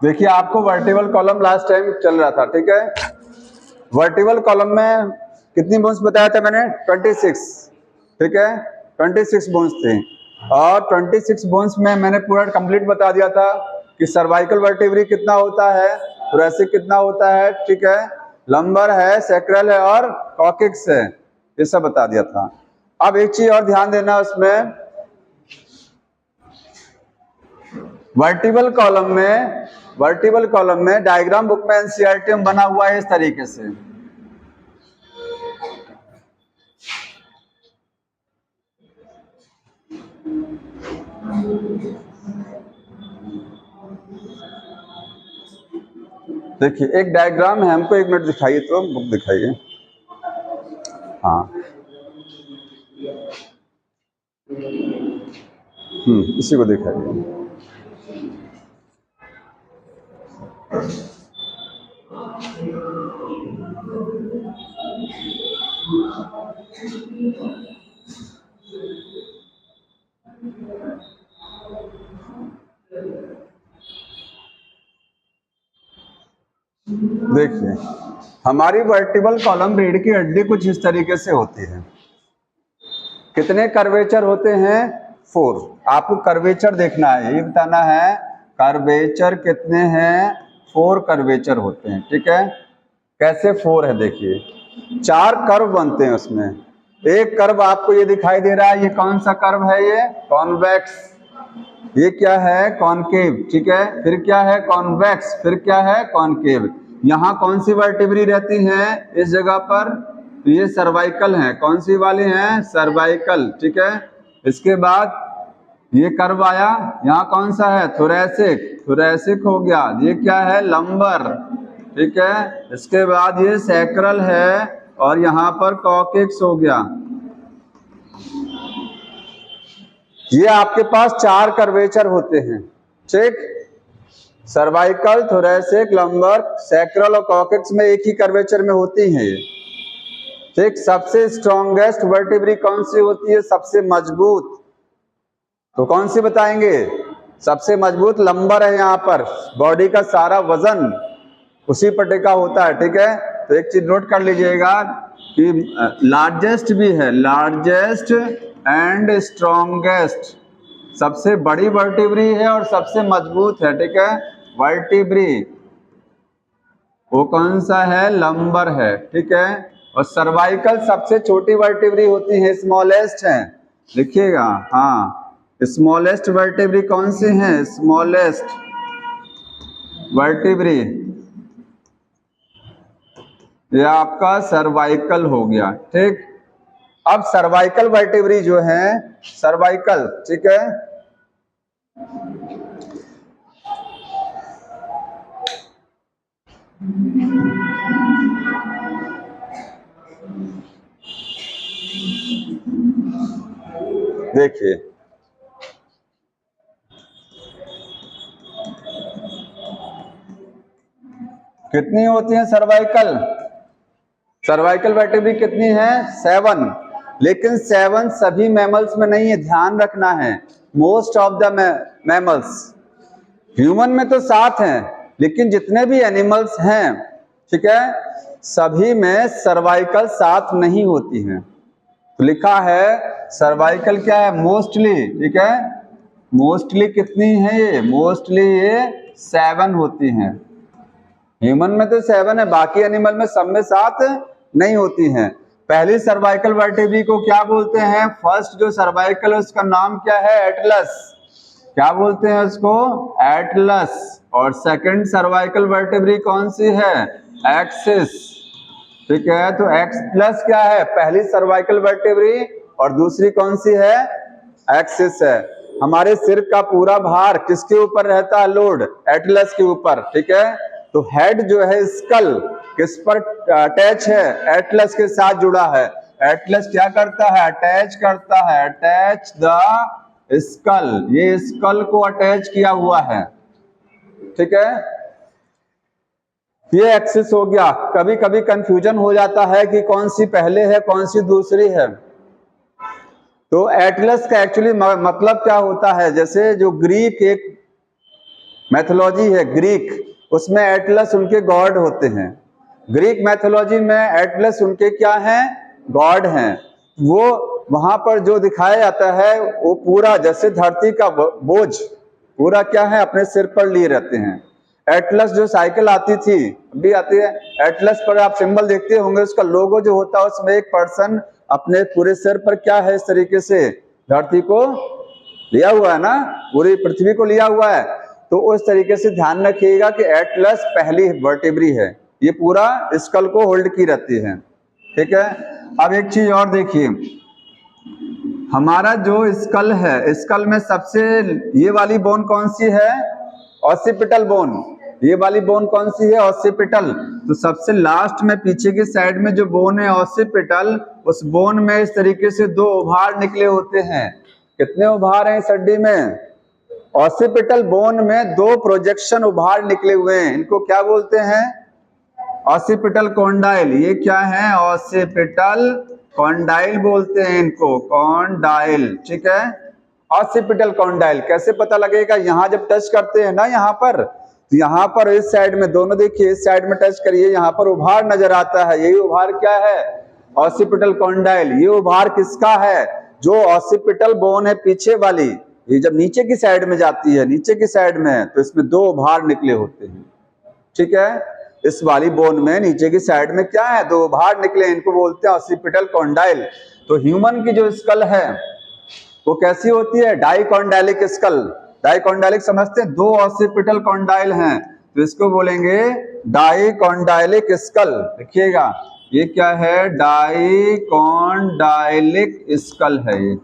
देखिए आपको vertical column last time चल रहा था, ठीक है। वर्टिकल कॉलम में कितनी बोन्स बताया था मैंने? 26, ठीक है। 26 बोन्स थे और 26 बोन्स में मैंने पूरा कंप्लीट बता दिया था कि सर्वाइकल वर्टिब्री कितना होता है, थोरैसिक कितना होता है, ठीक है, लंबर है, सैक्रल है और कॉक्सिक्स है, ये सब बता दिया था। अब एक चीज और ध्यान देना, उसमें वर्टिकल कॉलम में डायग्राम बुक में एनसीईआरटी में बना हुआ है इस तरीके से। देखिए एक डायग्राम है, हमको एक मिनट दिखाइए, तो बुक दिखाइए। हाँ, इसी को दिखाइए। देखिए हमारी वर्टिकल कॉलम रीढ़ की हड्डी कुछ इस तरीके से होती है। कितने कर्वेचर होते हैं? 4। आपको कर्वेचर देखना है, ये बताना है कर्वेचर कितने हैं। 4 कर्वेचर होते हैं, ठीक है। कैसे 4 है? देखिए 4 कर्व बनते हैं उसमें। एक कर्व आपको ये दिखाई दे रहा है, ये कौन सा कर्व है? ये कॉन्वेक्स। ये क्या है? कॉनकेव, ठीक है। फिर क्या है? कॉन्वेक्स। फिर क्या है? कॉनकेव। यहाँ कौन सी वर्टिब्री रहती है इस जगह पर? ये सर्वाइकल है। कौन सी वाली है? सर्वाइकल, ठीक है। इसके बाद ये कर्व आया, यहाँ कौन सा है? थोरैसिक। थोरैसिक हो गया। ये क्या है? लंबर, ठीक है। इसके बाद ये सैक्रल है और यहाँ पर कॉक्सिक्स हो गया। ये आपके पास 4 कर्वेचर होते हैं, ठीक। सर्वाइकल, थोरैसिक, लंबर, सैक्रल और कॉक्सिक्स में एक ही कर्वेचर में होती हैं ये, ठीक। सबसे स्ट्रॉन्गेस्ट वर्टिब्री कौन सी होती है? सबसे मजबूत, तो कौन सी बताएंगे? सबसे मजबूत लंबर है। यहाँ पर बॉडी का सारा वजन उसी पर टिका होता है, ठीक है। तो एक चीज नोट कर लीजिएगा कि लार्जेस्ट भी है, लार्जेस्ट एंड स्ट्रॉन्गेस्ट, सबसे बड़ी वर्टिब्री है और सबसे मजबूत है, ठीक है। वर्टिब्री वो कौन सा है? लंबर है, ठीक है। और सर्वाइकल सबसे छोटी वर्टिब्री होती है, स्मॉलेस्ट है, लिखिएगा। हाँ, स्मॉलेस्ट वर्टिब्री कौन सी है? स्मॉलेस्ट वर्टिब्री ये आपका सर्वाइकल हो गया, ठीक। अब सर्वाइकल वर्टिब्री जो है, सर्वाइकल, ठीक है, देखिए कितनी होती है सर्वाइकल? सर्वाइकल वर्टिब्री कितनी है? 7। लेकिन 7 सभी मैमल्स में नहीं है, ध्यान रखना है। Most of the mammals, human में तो 7 हैं, लेकिन जितने भी एनिमल्स हैं, ठीक है, सभी में सर्वाइकल 7 नहीं होती है। तो लिखा है सर्वाइकल क्या है? मोस्टली, ठीक है। मोस्टली कितनी है ये? मोस्टली ये 7 होती हैं। ह्यूमन में तो 7 है, बाकी एनिमल में सब में 7 नहीं होती हैं। पहली सर्वाइकल वर्टिब्री को क्या बोलते हैं? फर्स्ट जो सर्वाइकल है उसका नाम क्या है? एटलस। क्या बोलते हैं उसको? एटलस। और सेकंड सर्वाइकल वर्टिब्री कौन सी है? एक्सिस, ठीक है। तो एक्स प्लस क्या है? पहली सर्वाइकल वर्टिब्री और दूसरी कौन सी है? एक्सिस है। हमारे सिर का पूरा भार किसके ऊपर रहता है? लोड एटलस के ऊपर, ठीक है। तो हेड जो है स्कल किस पर अटैच है? एटलस के साथ जुड़ा है। एटलस क्या करता है? अटैच करता है, अटैच द स्कल, ये स्कल को अटैच किया हुआ है, ठीक है। ये एक्सिस हो गया। कभी कभी कंफ्यूजन हो जाता है कि कौन सी पहले है कौन सी दूसरी है। तो एटलस का एक्चुअली मतलब क्या होता है? जैसे जो ग्रीक एक मैथोलॉजी है ग्रीक, उसमें एटलस उनके गॉड होते हैं। ग्रीक मैथोलॉजी में एटलस उनके क्या हैं, गॉड हैं। वो वहां पर जो दिखाया जाता है वो पूरा जैसे धरती का बोझ पूरा क्या है अपने सिर पर लिए रहते हैं। एटलस जो साइकिल आती थी अभी आती है, एटलस पर आप सिंबल देखते होंगे, उसका लोगो जो होता है उसमें एक पर्सन अपने पूरे सिर पर क्या है इस तरीके से धरती को लिया हुआ है ना, पूरी पृथ्वी को लिया हुआ है। तो उस तरीके से ध्यान रखिएगा कि एटलस पहली वर्टेब्री है, ये पूरा स्कल को होल्ड की रहती है। ठीक है, अब एक चीज और देखिए, हमारा जो स्कल है, स्कल में सबसे ये वाली बोन कौन सी है, ऑसिपिटल बोन। ये वाली बोन कौन सी है, ऑसिपिटल। तो सबसे लास्ट में पीछे की साइड में जो बोन है ऑसिपिटल, उस बोन में इस तरीके से दो उभार निकले होते हैं। कितने उभार हैं इस हड्डी में, ऑसिपिटल बोन में दो प्रोजेक्शन उभार निकले हुए हैं, इनको क्या बोलते हैं, ऑसिपिटल कॉन्डाइल। ये क्या है, ऑसिपिटल कॉन्डाइल बोलते हैं इनको, कॉन्डाइल। ठीक है, ऑसिपिटल कॉन्डाइल कैसे पता लगेगा, यहाँ जब टच करते हैं ना यहाँ पर, तो यहाँ पर इस साइड में दोनों देखिए, इस साइड में टच करिए, यहाँ पर उभार नजर आता है, यही उभार क्या है, ऑसिपिटल कॉन्डाइल। ये उभार किसका है, जो ऑसिपिटल बोन है पीछे वाली, ये जब नीचे की साइड में जाती है, नीचे की साइड में, तो इसमें दो उभार निकले होते हैं। ठीक है, इस वाली बोन में नीचे की साइड में क्या है, दो उभार निकले, इनको बोलते हैं ऑसिपिटल कॉन्डाइल। तो ह्यूमन की जो स्कल है वो कैसी होती है, डाइकॉन्डाइलिक स्कल। डाइकॉन्डाइलिक समझते हैं, दो ऑसिपिटल कॉन्डाइल हैं, तो इसको बोलेंगे डाइकॉन्डाइलिक स्कल। देखिएगा ये क्या है, डाइकॉन्डाइलिक स्कल है। ये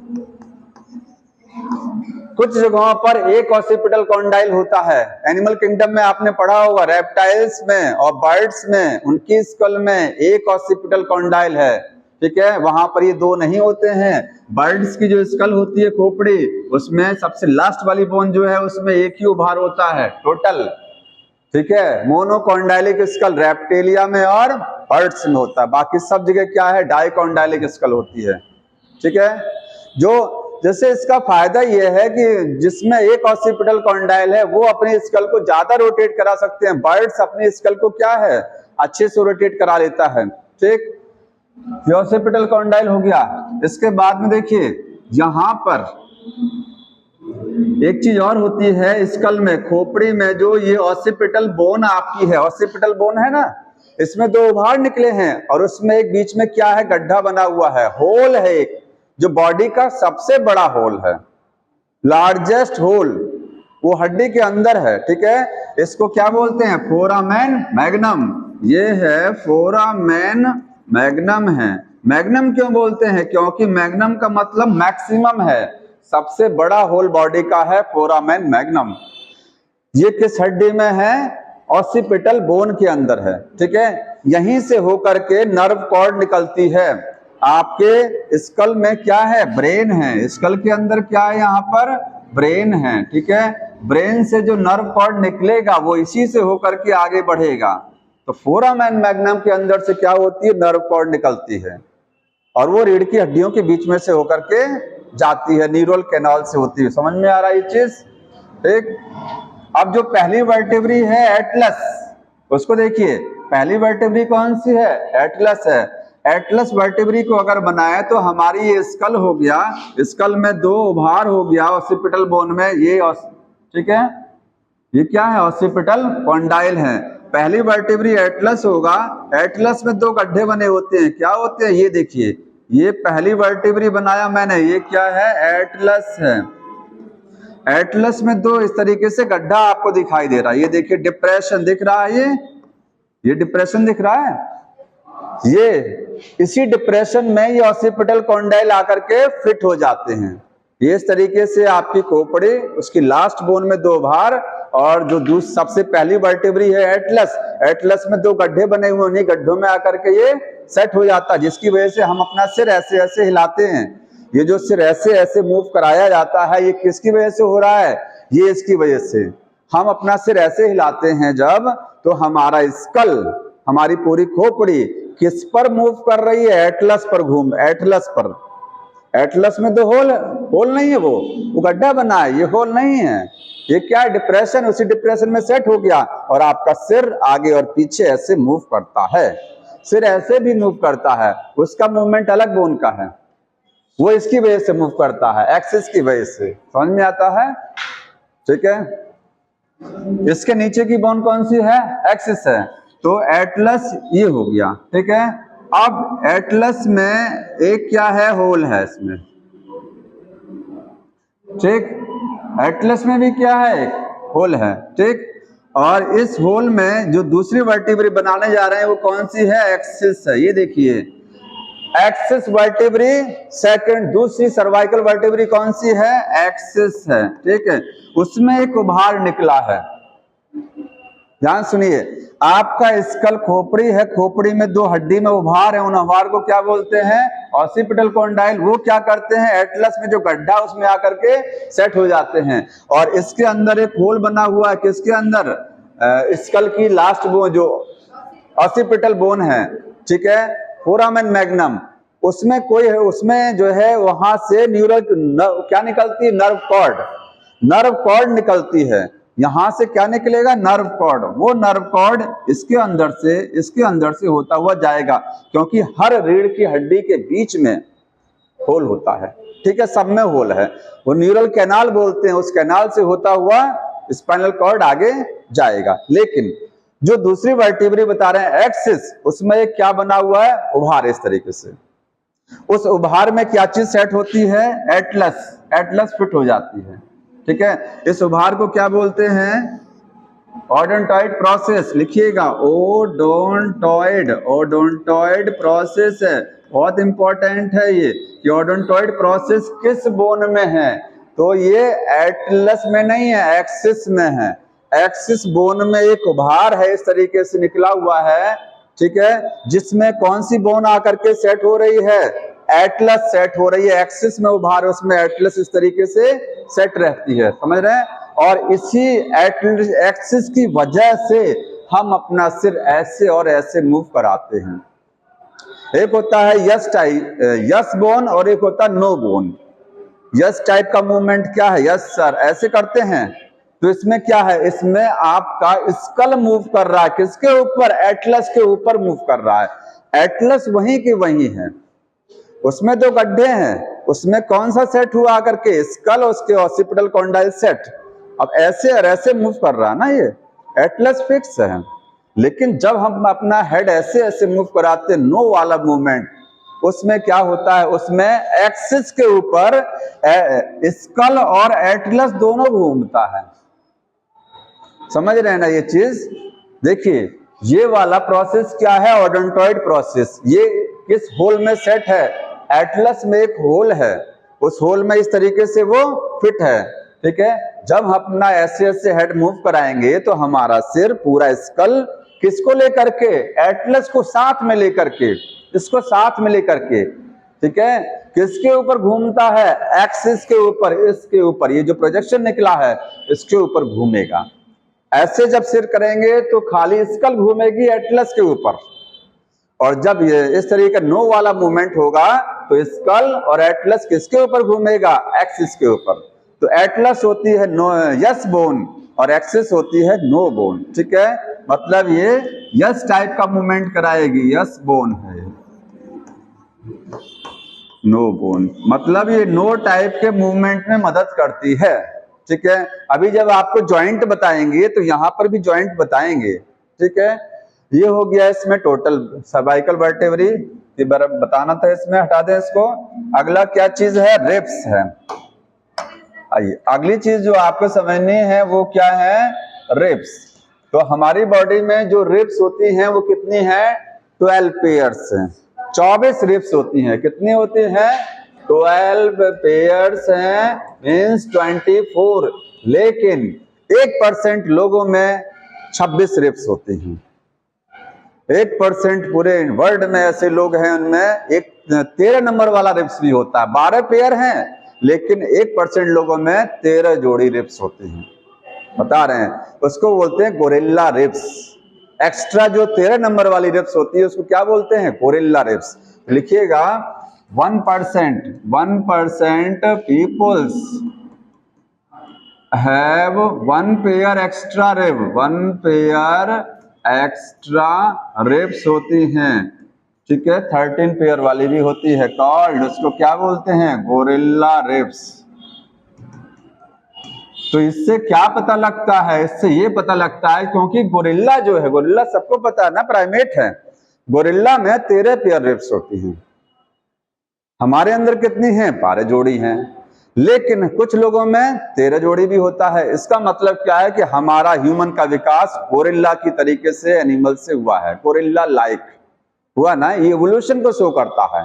कुछ जगहों पर एक ऑसिपिटल कॉन्डाइल होता है, एनिमल किंगडम में आपने पढ़ा होगा, रेप्टाइल्स में और बर्ड्स में उनकी स्कल में एक ऑसिपिटल कॉन्डाइल है। ठीक है, वहां पर ये दो नहीं होते हैं। बर्ड्स की जो स्कल होती है खोपड़ी, उसमें सबसे लास्ट वाली बोन जो है उसमें एक ही उभार होता है टोटल। ठीक है, मोनोकॉन्डाइलिक स्कल रेप्टिलिया में और बर्ड्स में होता है, बाकी सब जगह क्या है, डाइकॉन्डाइलिक स्कल होती है। ठीक है, जो जैसे इसका फायदा यह है कि जिसमें एक ऑसिपिटल कॉन्डाइल है वो अपने स्कल को ज्यादा रोटेट करा सकते हैं। बर्ड्स अपने स्कल को क्या है, अच्छे से रोटेट करा लेता है। ठीक, ऑसिपिटल कॉन्डाइल हो गया। इसके बाद में देखिए यहां पर एक चीज और होती है स्कल में, खोपड़ी में जो ये ऑसिपिटल बोन आपकी है, ऑसिपिटल बोन है ना, इसमें दो उभार निकले हैं और उसमें एक बीच में क्या है, गड्ढा बना हुआ है, होल है एक, जो बॉडी का सबसे बड़ा होल है, लार्जेस्ट होल, वो हड्डी के अंदर है। ठीक है, इसको क्या बोलते हैं, फोरामेन मैग्नम। ये है फोरामेन मैग्नम है। मैग्नम क्यों बोलते हैं, क्योंकि मैग्नम का मतलब मैक्सिमम है, सबसे बड़ा होल बॉडी का है फोरामेन मैग्नम। ये किस हड्डी में है, ऑसिपिटल बोन के अंदर है। ठीक है, यहीं से होकर के नर्व कॉर्ड निकलती है। आपके स्कल में क्या है, ब्रेन है, स्कल के अंदर क्या है, यहाँ पर ब्रेन है। ठीक है, ब्रेन से जो नर्व कॉर्ड निकलेगा वो इसी से होकर के आगे बढ़ेगा। तो फोरामेन मैग्नम के अंदर से क्या होती है, नर्व कॉर्ड निकलती है और वो रीढ़ की हड्डियों के बीच में से होकर के जाती है, न्यूरल कैनाल से होती है। समझ में आ रहा है ये चीज। ठीक, अब जो पहली वर्टेब्री है एटलस, उसको देखिए, पहली वर्टेब्री कौन सी है, एटलस है। एटलस वर्टेब्री को अगर बनाए तो हमारी ये स्कल हो गया, स्कल में दो उभार हो गया ऑसिपिटल बोन में, ये ठीक है, ये क्या है, ऑसिपिटल कॉन्डाइल है। पहली वर्टेब्री एटलस होगा, एटलस में दो गड्ढे बने होते हैं, क्या होते हैं, ये देखिए, ये पहली वर्टेब्री बनाया मैंने, ये क्या है, एटलस है। एटलस में दो इस तरीके से गड्ढा आपको दिखाई दे रहा है, ये देखिए डिप्रेशन दिख रहा है, ये डिप्रेशन दिख रहा है, ये इसी डिप्रेशन में ये ऑसिपिटल कॉन्डाइल आकर के फिट हो जाते हैं। ये इस तरीके से आपकी खोपड़ी, उसकी लास्ट बोन में दो भार, और जो सबसे पहली वर्टेब्री है एटलस, एटलस में दो गड्ढे बने हुए, उन्हीं गड्ढों में आकर के ये सेट हो जाता है, जिसकी वजह से हम अपना सिर ऐसे ऐसे हिलाते हैं। ये जो सिर ऐसे ऐसे मूव कराया जाता है, ये किसकी वजह से हो रहा है, ये इसकी वजह से। हम अपना सिर ऐसे हिलाते हैं जब, तो हमारा स्कल, हमारी पूरी खोपड़ी किस पर मूव कर रही है, एटलस पर एटलस पर। एटलस में तो होल नहीं है, वो गड्ढा बना है, ये होल नहीं है। ये क्या है? डिप्रेशन, उसी डिप्रेशन में सेट हो गया और आपका सिर आगे और पीछे ऐसे मूव करता है। सिर ऐसे भी मूव करता है, उसका मूवमेंट अलग बोन का है, वो इसकी वजह से मूव करता है, एक्सिस की वजह से। समझ में आता है? ठीक है। इसके नीचे की बोन कौन सी है? एक्सिस है। तो एटलस ये हो गया। ठीक है। अब एटलस में एक क्या है? होल है इसमें। ठीक, एटलस में भी क्या है? एक होल है। ठीक, और इस होल में जो दूसरी वर्टिब्री बनाने जा रहे हैं वो कौन सी है? एक्सिस है। ये देखिए, एक्सिस वर्टिब्री सेकंड, दूसरी सर्वाइकल वर्टिब्री कौन सी है? एक्सिस है। ठीक है, उसमें एक उभार निकला है। ध्यान सुनिए, आपका स्कल खोपड़ी है, खोपड़ी में दो हड्डी में उभार है, उन उभार को क्या बोलते हैं? Occipital condyle. वो क्या करते हैं? एटलस में जो गड्ढा उसमें आकर के सेट हो जाते हैं। और इसके अंदर एक होल बना हुआ है, किसके अंदर? स्कल की लास्ट बोन जो ऑसिपिटल बोन है, ठीक है, फोरामेन मैग्नम, उसमें कोई है, उसमें जो है वहां से न्यूरल क्या निकलती है? नर्व कॉर्ड, नर्व कॉर्ड निकलती है। यहां से क्या निकलेगा? Nerve cord. वो नर्व कॉर्ड इसके अंदर से होता हुआ जाएगा, क्योंकि हर रीढ़ की हड्डी के बीच में होल होता है। ठीक है, सब में होल है। वो न्यूरल कैनाल बोलते हैं, उस कैनाल से होता हुआ स्पाइनल कॉर्ड आगे जाएगा। लेकिन जो दूसरी वर्टिब्री बता रहे हैं एक्सिस, उसमें एक क्या बना हुआ है? उभार। इस तरीके से उस उभार में क्या चीज सेट होती है? एटलस। एटलस फिट हो जाती है। ठीक है, इस उभार को क्या बोलते हैं? Odontoid process. लिखिएगा, ओडोंटॉइड, ओडोंटॉइड प्रोसेस है। बहुत इंपॉर्टेंट है ये कि ओडोंटॉइड प्रोसेस किस बोन में है? तो ये एटलस में नहीं है, एक्सिस में है। एक्सिस बोन में एक उभार है, इस तरीके से निकला हुआ है। ठीक है, जिसमें कौन सी बोन आकर के सेट हो रही है? एटलस सेट हो रही है। एक्सिस में उभार, उसमें एटलस इस तरीके से सेट रहती है। समझ रहे हैं? और इसी एक्सिस की वजह से हम अपना सिर ऐसे और ऐसे मूव कराते हैं। एक होता है यस बोन और एक होता है नो बोन। यस टाइप का मूवमेंट क्या है? यस सर, ऐसे करते हैं। तो इसमें क्या है? इसमें आपका स्कल मूव कर रहा है, किसके ऊपर? एटलस के ऊपर मूव कर रहा है। एटलस वहीं की वहीं है, उसमें दो गड्ढे हैं, उसमें कौन सा सेट हुआ आकर के? स्कल, उसके ऑसिपिटल कॉन्डाइल सेट। अब ऐसे और ऐसे मूव कर रहा है ना, ये एटलस फिक्स है। लेकिन जब हम अपना हेड ऐसे ऐसे मूव कराते, नो वाला मूवमेंट, उसमें क्या होता है? उसमें एक्सिस के ऊपर स्कल और एटलस दोनों घूमता है। समझ रहे हैं ना ये चीज? देखिए, ये वाला प्रोसेस क्या है? Odontoid process. ये किस होल में सेट है? एटलस में एक होल है, उस होल में इस तरीके से वो फिट है। ठीक है, जब हम अपना ऐसे ऐसे हेड मूव कराएंगे तो हमारा सिर पूरा स्कल किसको लेकर के? एटलस को साथ में लेकर के, इसको साथ में लेकर के, ठीक है, किसके ऊपर घूमता है? एक्सिस के ऊपर, इसके ऊपर। ये जो प्रोजेक्शन निकला है इसके ऊपर घूमेगा। ऐसे जब सिर करेंगे तो खाली स्कल घूमेगी एटलस के ऊपर, और जब ये इस तरीके का नो वाला मूवमेंट होगा तो स्कल और एटलस किसके ऊपर घूमेगा? एक्सिस के ऊपर। तो एटलस होती है नो यस बोन और एक्सिस होती है नो बोन। ठीक है, मतलब ये यस टाइप का मूवमेंट कराएगी, यस बोन है। नो बोन मतलब ये नो टाइप के मूवमेंट में मदद करती है। ठीक है, अभी जब आपको जॉइंट बताएंगे तो यहां पर भी जॉइंट बताएंगे। ठीक है, ये हो गया इसमें टोटल सर्वाइकल वर्टेब्री, ये बताना था, इसमें हटा दें इसको। अगला क्या चीज है? रिब्स है। आइए, अगली चीज जो आपको समझनी है वो क्या है? रिब्स। तो हमारी बॉडी में जो रिब्स होती हैं वो कितनी है? 12 पेयर्स हैं, 24 रिब्स होती हैं। कितनी होती हैं? 12 पेयर्स हैं, मीन्स 24। लेकिन 1% लोगों में 26 रिब्स होती हैं। 1% पूरे वर्ल्ड में ऐसे लोग हैं, उनमें एक 13 नंबर वाला रिब्स भी होता है। 12 पेयर हैं, लेकिन 1% लोगों में 13 जोड़ी रिब्स होती हैं। बता रहे हैं, उसको बोलते हैं गोरिल्ला रिब्स। एक्स्ट्रा जो 13 नंबर वाली रिब्स होती है उसको क्या बोलते हैं? Gorilla ribs. लिखिएगा, 1% peoples have one pair extra rib, 1 pair extra ribs होती हैं, ठीक है। 13 पेयर वाली भी होती है, कॉल्ड, उसको क्या बोलते हैं, गोरिल्ला रिब्स। तो इससे क्या पता लगता है, इससे ये पता लगता है क्योंकि गोरिल्ला जो है, गोरिल्ला सबको पता है ना, प्राइमेट है, गोरिल्ला में 13 पेयर रिब्स होती हैं। हमारे अंदर कितनी हैं, 12 जोड़ी हैं, लेकिन कुछ लोगों में 13 जोड़ी भी होता है। इसका मतलब क्या है कि हमारा ह्यूमन का विकास गोरिल्ला की तरीके से एनिमल से हुआ है, गोरिल्ला लाइक हुआ ना, ये इवोल्यूशन को शो करता है।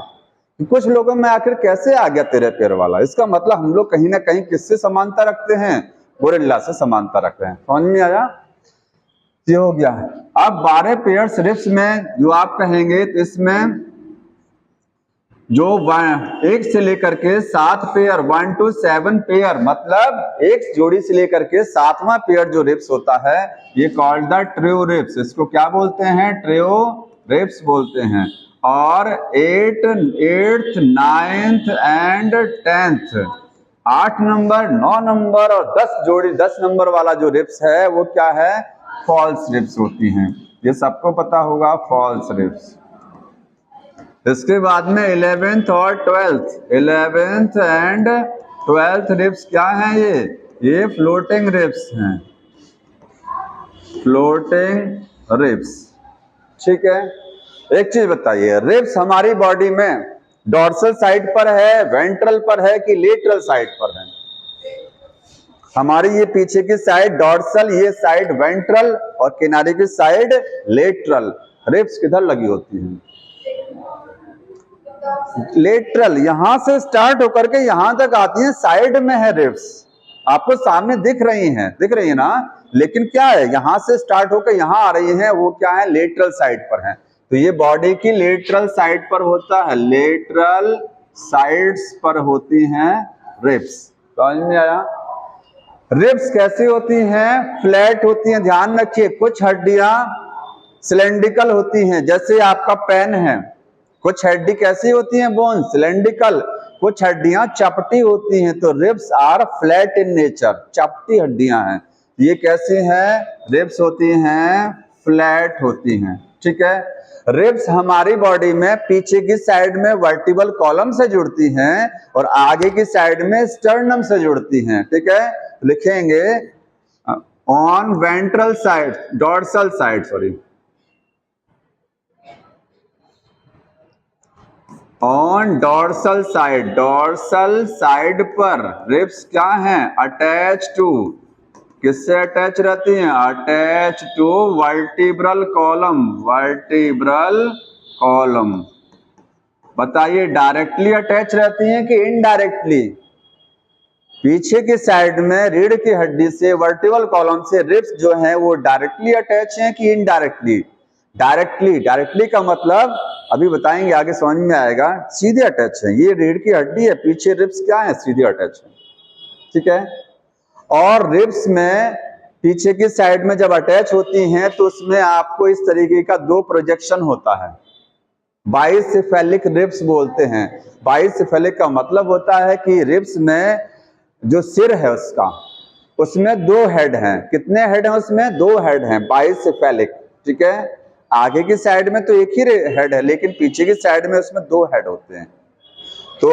कुछ लोगों में आखिर कैसे आ गया 13 पैर वाला, इसका मतलब हम लोग कहीं ना कहीं किससे समानता रखते हैं, गोरिल्ला से समानता रखते हैं। समझ में आया, ये हो गया। अब 12 पेयर रिब्स में जो आप कहेंगे, तो इसमें जो 1 से लेकर के 7 पेयर, 1 to 7 पेयर, मतलब एक जोड़ी से लेकर के 7वां पेयर जो रिब्स होता है, ये कॉल्ड द ट्रियो रिब्स। इसको क्या बोलते हैं, ट्रियो रिब्स बोलते हैं। और 8th 9th and 10th, 8 number, 9 number और 10 नंबर वाला जो रिब्स है वो क्या है, फॉल्स रिब्स होती हैं। ये सबको पता होगा, फॉल्स रिब्स। इसके बाद में 11th और 11th एंड 12th रिब्स क्या हैं, ये फ्लोटिंग रिब्स हैं, फ्लोटिंग रिब्स, ठीक है। एक चीज बताइए, रिब्स हमारी बॉडी में डॉर्सल साइड पर है, वेंट्रल पर है कि लेटरल साइड पर है? हमारी ये पीछे की साइड डॉर्सल, ये साइड वेंट्रल और किनारे की साइड लेटरल। रिब्स किधर लगी होती हैं, लेटरल, यहां से स्टार्ट होकर के यहां तक आती है, साइड में है रिब्स, आपको सामने दिख रही है ना, लेकिन क्या है, यहां से स्टार्ट होकर यहां आ रही है, वो क्या है, लेटरल साइड पर है। तो ये बॉडी की लेटरल साइड पर होता है, लेटरल साइड्स पर होती हैं रिब्स। समझ में आया? रिब्स कैसी होती हैं, फ्लैट होती हैं। ध्यान रखिए, कुछ हड्डियां सिलेंड्रिकल होती हैं, जैसे आपका पेन है, कुछ हड्डी कैसी होती हैं, बोन सिलेंड्रिकल, कुछ हड्डियां चपटी होती हैं। तो ribs are flat in nature, चपटी हड्डियां हैं। ये कैसी हैं, रिब्स होती हैं फ्लैट होती हैं, ठीक है। रिब्स हमारी बॉडी में पीछे की साइड में वर्टिबल कॉलम से जुड़ती हैं और आगे की साइड में स्टर्नम से जुड़ती हैं, ठीक है। लिखेंगे on ventral side, dorsal side, sorry, on dorsal side पर रिब्स क्या हैं, अटैच टू, किससे अटैच रहती हैं, अटैच टू वर्टिब्रल कॉलम। बताइए, डायरेक्टली अटैच रहती हैं कि इनडायरेक्टली? पीछे की साइड में रीढ़ की हड्डी से वर्टिबल कॉलम से रिब्स जो हैं वो डायरेक्टली अटैच हैं कि इनडायरेक्टली? डायरेक्टली का मतलब अभी बताएंगे, आगे समझ में आएगा। सीधे अटैच है, ये रीढ़ की हड्डी है, पीछे रिब्स क्या है, सीधे अटैच है, ठीक है। और रिब्स में पीछे की साइड में जब अटैच होती हैं तो उसमें आपको इस तरीके का 2 प्रोजेक्शन होता है, बाइसेफेलिक रिब्स बोलते हैं। बाइसेफेलिक का मतलब होता है कि रिब्स में जो सिर है उसका, उसमें 2 हेड हैं। कितने हेड हैं उसमें, 2 हेड हैं, बाइसेफेलिक, ठीक है। आगे की साइड में तो एक ही हेड है, लेकिन पीछे की साइड में उसमें 2 हेड होते हैं। तो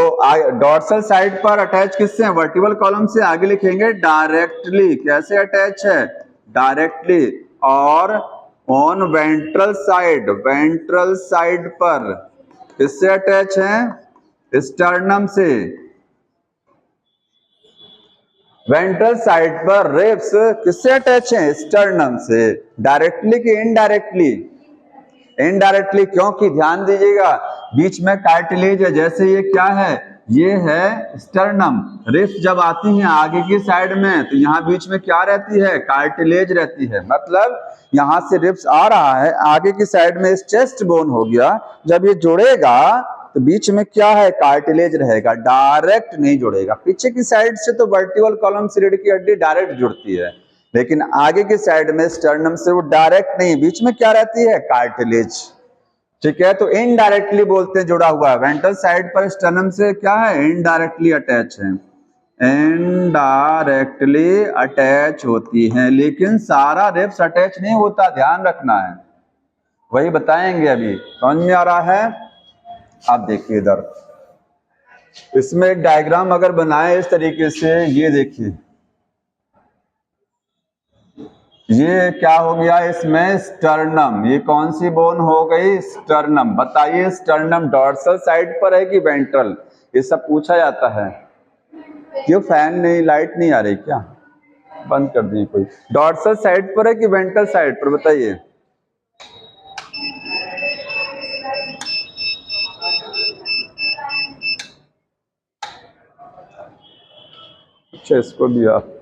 डॉर्सल साइड पर अटैच किससे है, वर्टिबल कॉलम से। आगे लिखेंगे डायरेक्टली, कैसे अटैच है, डायरेक्टली। और ऑन वेंट्रल साइड पर किससे अटैच है, स्टर्नम से। वेंट्रल साइड पर रिब्स किससे अटैच है, स्टर्नम से। डायरेक्टली कि इनडायरेक्टली? इनडायरेक्टली, क्योंकि ध्यान दीजिएगा बीच में कार्टिलेज है, जैसे ये क्या है, ये है स्टर्नम। रिब्स जब आती हैं आगे की साइड में तो यहाँ बीच में क्या रहती है, कार्टिलेज रहती है। मतलब यहाँ से रिब्स आ रहा है, आगे की साइड में चेस्ट बोन हो गया, जब ये जुड़ेगा तो बीच में क्या है, कार्टिलेज रहेगा, डायरेक्ट नहीं जुड़ेगा। पीछे की साइड से तो वर्टिबल कॉलम से रीढ़ की हड्डी डायरेक्ट जुड़ती है, लेकिन आगे की साइड में स्टर्नम से वो डायरेक्ट नहीं, बीच में क्या रहती है, कार्टिलेज। ठीक है, तो इनडायरेक्टली बोलते हैं जुड़ा हुआ है। वेंट्रल साइड पर स्टर्नम से क्या है, इनडायरेक्टली अटैच है, इनडायरेक्टली अटैच होती है, लेकिन सारा रिब्स अटैच नहीं होता, ध्यान रखना है, वही बताएंगे अभी। समझ में आ रहा है? आप देखिए इधर, इसमें एक डायग्राम अगर बनाए इस तरीके से, ये देखिए, ये क्या हो गया इसमें, स्टर्नम। ये कौन सी बोन हो गई, स्टर्नम। बताइए स्टर्नम डॉर्सल साइड पर है कि वेंट्रल, ये सब पूछा जाता है। क्यों फैन नहीं, लाइट नहीं आ रही क्या, बंद कर दिए कोई। डॉर्सल साइड पर है कि वेंट्रल साइड पर, बताइए। अच्छा, इसको भी आप,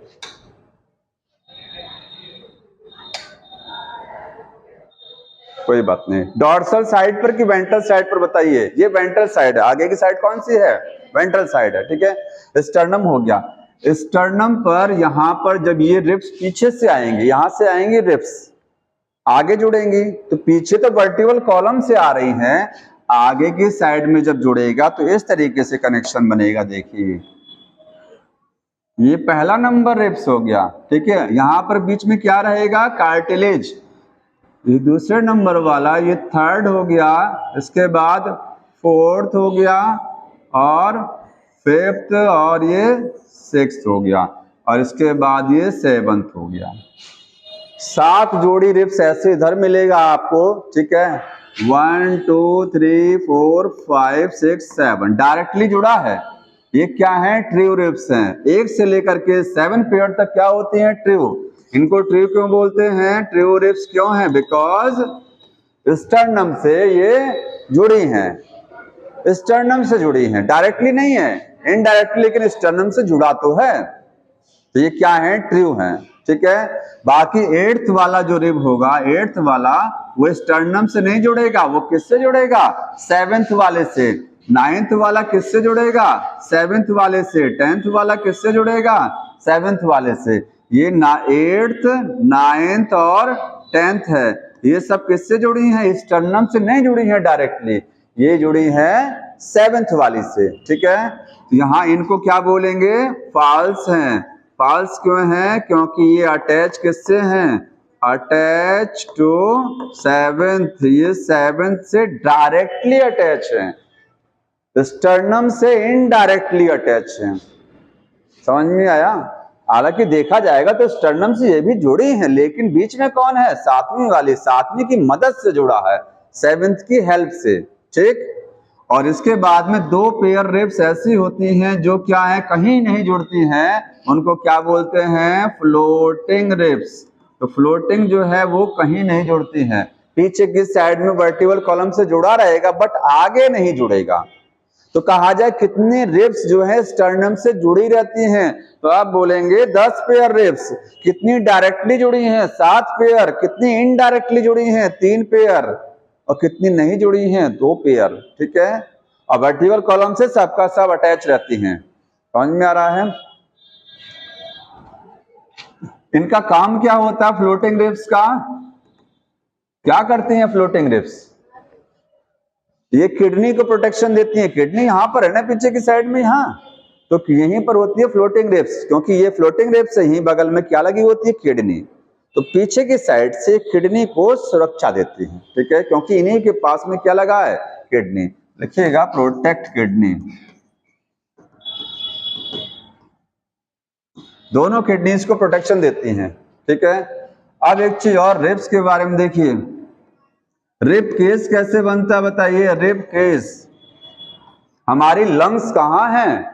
कोई बात नहीं, डॉर्सल साइड पर कि वेंट्रल साइड पर, बताइए। ये वेंट्रल साइड है, आगे की साइड कौन सी है, वेंट्रल साइड है, ठीक है। स्टर्नम हो गया। स्टर्नम पर यहां पर जब ये रिब्स पीछे से आएंगे, यहां से आएंगे रिब्स, आगे जुड़ेंगी, तो पीछे तो वर्टिकल कॉलम से आ रही हैं, आगे की साइड में जब जुड़ेगा तो इस तरीके से कनेक्शन बनेगा। देखिए ये पहला नंबर रिब्स हो गया, ठीक है। यहां पर बीच में क्या रहेगा, कार्टिलेज। ये दूसरे नंबर वाला, ये थर्ड हो गया, इसके बाद फोर्थ हो गया, और फिफ्थ, और ये सिक्स्थ हो गया, और इसके बाद ये सेवंथ हो गया। 7 जोड़ी रिब्स ऐसे इधर मिलेगा आपको, ठीक है। 1 2 3 4 5 6 7 डायरेक्टली जुड़ा है। ये क्या है, ट्रियो रिब्स हैं। 1 से लेकर के 7 पेयर तक क्या होती हैं, ट्रियो। इनको ट्रियो क्यों बोलते हैं, ट्रियो रिब्स क्यों हैं, बिकॉज स्टर्नम से ये जुड़ी हैं, स्टर्नम से जुड़ी हैं, डायरेक्टली नहीं है, इनडायरेक्टली, लेकिन स्टर्नम से जुड़ा तो है। तो ये क्या है, ट्रियो है, ठीक है। बाकी 8th वाला जो रिब होगा, 8th वाला, वो स्टर्नम से नहीं जुड़ेगा, वो किससे जुड़ेगा, 7th वाले से। 9th वाला किससे जुड़ेगा, 7th वाले से। 10th वाला किससे जुड़ेगा, 7th वाले से। ये 8th 9th और 10th है, ये सब किससे जुड़ी हैं, स्टर्नम से नहीं जुड़ी है डायरेक्टली, ये जुड़ी है 7th वाली से, ठीक है। तो यहां इनको क्या बोलेंगे, फॉल्स हैं। फॉल्स क्यों है, क्योंकि ये अटैच किससे हैं, अटैच टू 7th, ये 7th से डायरेक्टली अटैच है, स्टर्नम से इनडायरेक्टली अटैच है। समझ में आया? हालांकि देखा जाएगा तो स्टर्नम से ये भी जुड़ी हैं, लेकिन बीच में कौन है, 7वीं वाली, 7वीं की मदद से जुड़ा है, 7th की हेल्प से, ठीक। और इसके बाद में 2 पेयर रिब्स ऐसी होती हैं जो क्या है, कहीं नहीं जुड़ती हैं, उनको क्या बोलते हैं, फ्लोटिंग रिब्स। तो फ्लोटिंग जो है वो कहीं नहीं जुड़ती हैं, पीछे की साइड में वर्टिकल कॉलम से जुड़ा रहेगा, बट आगे नहीं जुड़ेगा। तो कहा जाए कितनी रिब्स जो है स्टर्नम से जुड़ी रहती हैं, तो आप बोलेंगे 10 पेयर रिब्स। कितनी डायरेक्टली जुड़ी हैं, 7 पेयर। कितनी इनडायरेक्टली जुड़ी हैं, 3 पेयर। और कितनी नहीं जुड़ी हैं, 2 पेयर, ठीक है। और वर्टिकल कॉलम से सबका सब अटैच रहती हैं। समझ में आ रहा है? इनका काम क्या होता है, फ्लोटिंग रिब्स का क्या करती हैं, फ्लोटिंग रिब्स ये किडनी को प्रोटेक्शन देती है। किडनी यहां पर है ना, पीछे की साइड में, यहां तो यहीं पर होती है फ्लोटिंग रिब्स, क्योंकि ये फ्लोटिंग रिब्स से ही बगल में क्या लगी होती है, किडनी। तो पीछे की साइड से किडनी को सुरक्षा देती है, ठीक है, क्योंकि इन्हीं के पास में क्या लगा है, किडनी। लिखिएगा प्रोटेक्ट किडनी। दोनों किडनीज को प्रोटेक्शन देती हैं, ठीक है। अब एक चीज और रिब्स के बारे में देखिए, रिब केस कैसे बनता है, बताइए। रिब केस, हमारी लंग्स कहाँ हैं,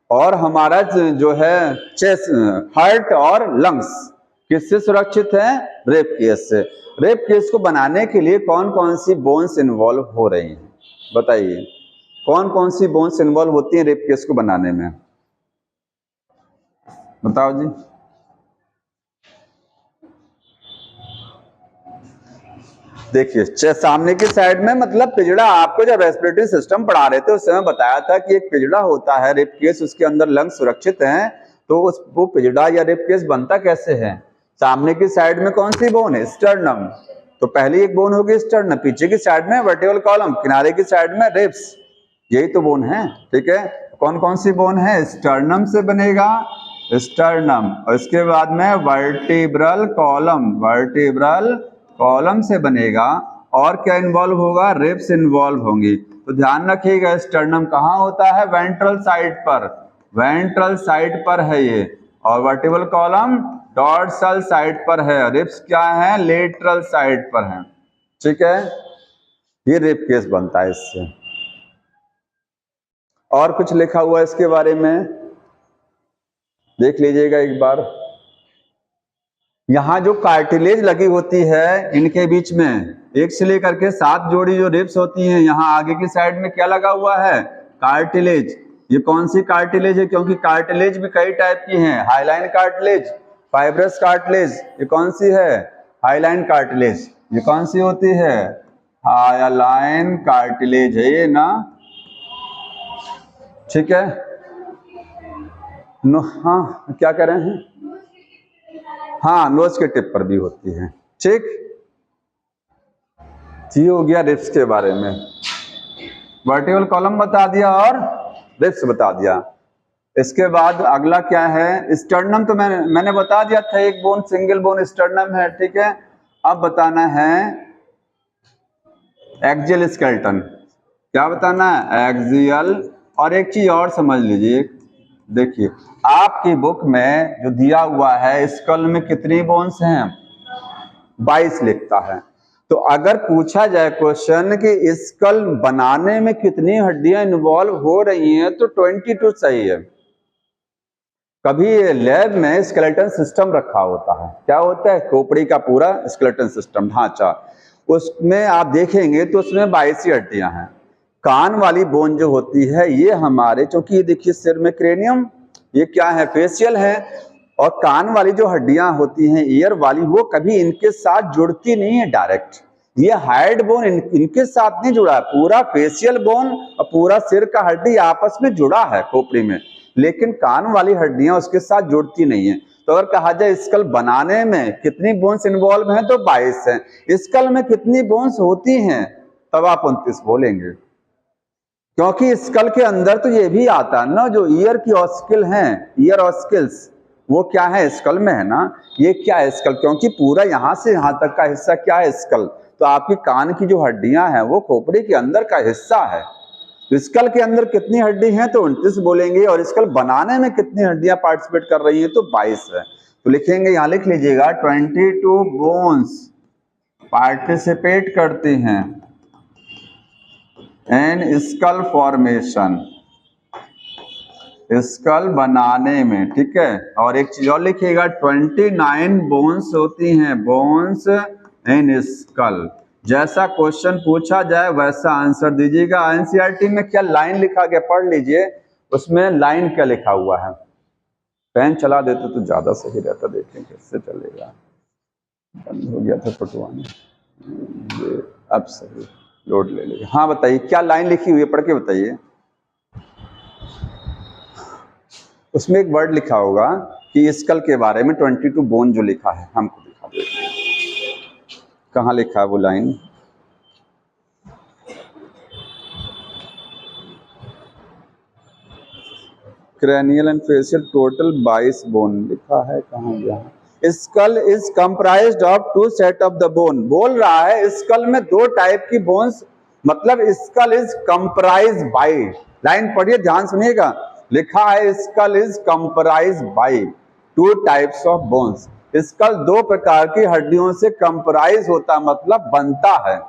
और हमारा जो है चेस्ट, हार्ट और लंग्स किससे सुरक्षित है, रिब केस से। रिब केस को बनाने के लिए कौन कौन सी बोन्स इन्वॉल्व हो रही हैं, बताइए। कौन कौन सी बोन्स इन्वॉल्व होती हैं रिब केस को बनाने में, बताओ जी। देखिए सामने की साइड में, मतलब पिजड़ा, आपको जब रेस्पिरेटरी सिस्टम पढ़ा रहे थे उस समय बताया था कि एक पिजड़ा होता है रिब केस, उसके अंदर लंग्स सुरक्षित हैं। तो वो पिजड़ा या रिब केस बनता कैसे है, सामने की साइड में कौन सी बोन है, स्टर्नम, तो पहली एक बोन होगी स्टर्नम, पीछे की साइड में वर्टिकल कॉलम, किनारे की साइड में रिब्स, यही तो बोन है। ठीक है, कौन कौन सी बोन है? स्टर्नम से बनेगा स्टर्नम, और इसके बाद में वर्टिब्रल कॉलम, वर्टिब्रल कॉलम से बनेगा, और क्या इन्वॉल्व होगा? रिब्स इन्वॉल्व होंगी। तो ध्यान रखिएगा स्टर्नम कहाँ होता है? वेंट्रल साइड पर, वेंट्रल साइड पर है ये, और वर्टिब्रल कॉलम डॉर्सल साइड पर है, रिब्स क्या है? लेटरल साइड पर है। ठीक है, ये रिब केस बनता है इससे। और कुछ लिखा हुआ है इसके बारे में, देख लीजिएगा एक बार। यहां जो कार्टिलेज लगी होती है इनके बीच में, एक से लेकर के 7 जोड़ी जो रिब्स होती हैं, यहाँ आगे की साइड में क्या लगा हुआ है? कार्टिलेज। ये कौन सी कार्टिलेज है? क्योंकि कार्टिलेज भी कई टाइप की हैं, हाईलाइन कार्टिलेज, फाइब्रस कार्टिलेज। ये कौन सी है? Highline cartilage. ये कौन सी होती है? हाईलाइन कार्टिलेज है ये ना। ठीक है, हाँ क्या कह रहे हैं? हाँ, नोज के टिप पर भी होती है। ठीक, ये हो गया रिब्स के बारे में। वर्टिकल कॉलम बता दिया और रिब्स बता दिया। इसके बाद अगला क्या है? स्टर्नम तो मैंने बता दिया था, एक बोन सिंगल बोन स्टर्नम है। ठीक है, अब बताना है एक्सियल स्केलेटन। क्या बताना है? एक्सियल। और एक चीज और समझ लीजिए, देखिए आपकी बुक में जो दिया हुआ है स्कल में कितनी बोन्स हैं? 22 लिखता है। तो अगर पूछा जाए क्वेश्चन कि स्कल बनाने में कितनी हड्डियां इन्वॉल्व हो रही हैं, तो 22 सही है। कभी लैब में स्केलेटन सिस्टम रखा होता है, क्या होता है? खोपड़ी का पूरा स्केलेटन सिस्टम ढांचा, उसमें आप देखेंगे तो उसमें 22 ही हड्डियां हैं। कान वाली बोन जो होती है ये हमारे, क्योंकि ये देखिए सिर में क्रेनियम, ये क्या है? फेशियल है, और कान वाली जो हड्डियां होती हैं ईयर वाली, वो कभी इनके साथ जुड़ती नहीं है डायरेक्ट। ये हाइड बोन इनके साथ नहीं जुड़ा है, पूरा फेशियल बोन और पूरा सिर का हड्डी आपस में जुड़ा है खोपड़ी में, लेकिन कान वाली हड्डियां उसके साथ जुड़ती नहीं है। तो अगर कहा जाए स्कल बनाने में कितनी बोन्स इन्वॉल्व हैं, तो 22 हैं। स्कल में कितनी बोन्स होती हैं, तब आप 29 बोलेंगे, क्योंकि स्कल के अंदर तो ये भी आता है ना, जो ईयर की ऑस्किल हैं, ईयर ऑस्किल्स, वो क्या है? स्कल में है ना। ये क्या है? स्कल, क्योंकि पूरा यहां से यहां तक का हिस्सा क्या है? स्कल। तो आपकी कान की जो हड्डियां हैं वो खोपड़ी के अंदर का हिस्सा है। तो स्कल के अंदर कितनी हड्डी हैं, तो 29 बोलेंगे। और स्कल बनाने में कितनी हड्डियां पार्टिसिपेट कर रही हैं, तो 22 है। तो लिखेंगे, यहां लिख लीजिएगा 22 बोन्स पार्टिसिपेट करती हैं इन स्कल फॉर्मेशन, स्कल बनाने में। ठीक है, और एक चीज और लिखिएगा, 29 बोन्स होती हैं, बोन्स इन स्कल। जैसा क्वेश्चन पूछा जाए वैसा आंसर दीजिएगा। एनसीईआरटी में क्या लाइन लिखा गया पढ़ लीजिए, उसमें लाइन क्या लिखा हुआ है। पेन चला देते तो ज्यादा सही रहता, देखें कैसे चलेगा। बंद हो गया था फटवाने, ये अब सही लोड ले लेगा। हाँ बताइए, क्या लाइन लिखी हुई है, पढ़ के बताइए। उसमें एक वर्ड लिखा होगा कि स्कल के बारे में 22 बोन जो लिखा है, हमको दिखा देते, कहाँ लिखा है वो line. Cranial and facial total 22 bone लिखा है, कहाँ गया? Skull is comprised of 2 set of the bone. बोल रहा है स्कल में 2 टाइप की बोन्स, मतलब skull is comprise by, line पढ़िए ध्यान सुनिएगा, लिखा है skull is comprise by 2 types of bones. Skull 2 प्रकार की हड्डियों से कंप्राइज होता, मतलब बनता है।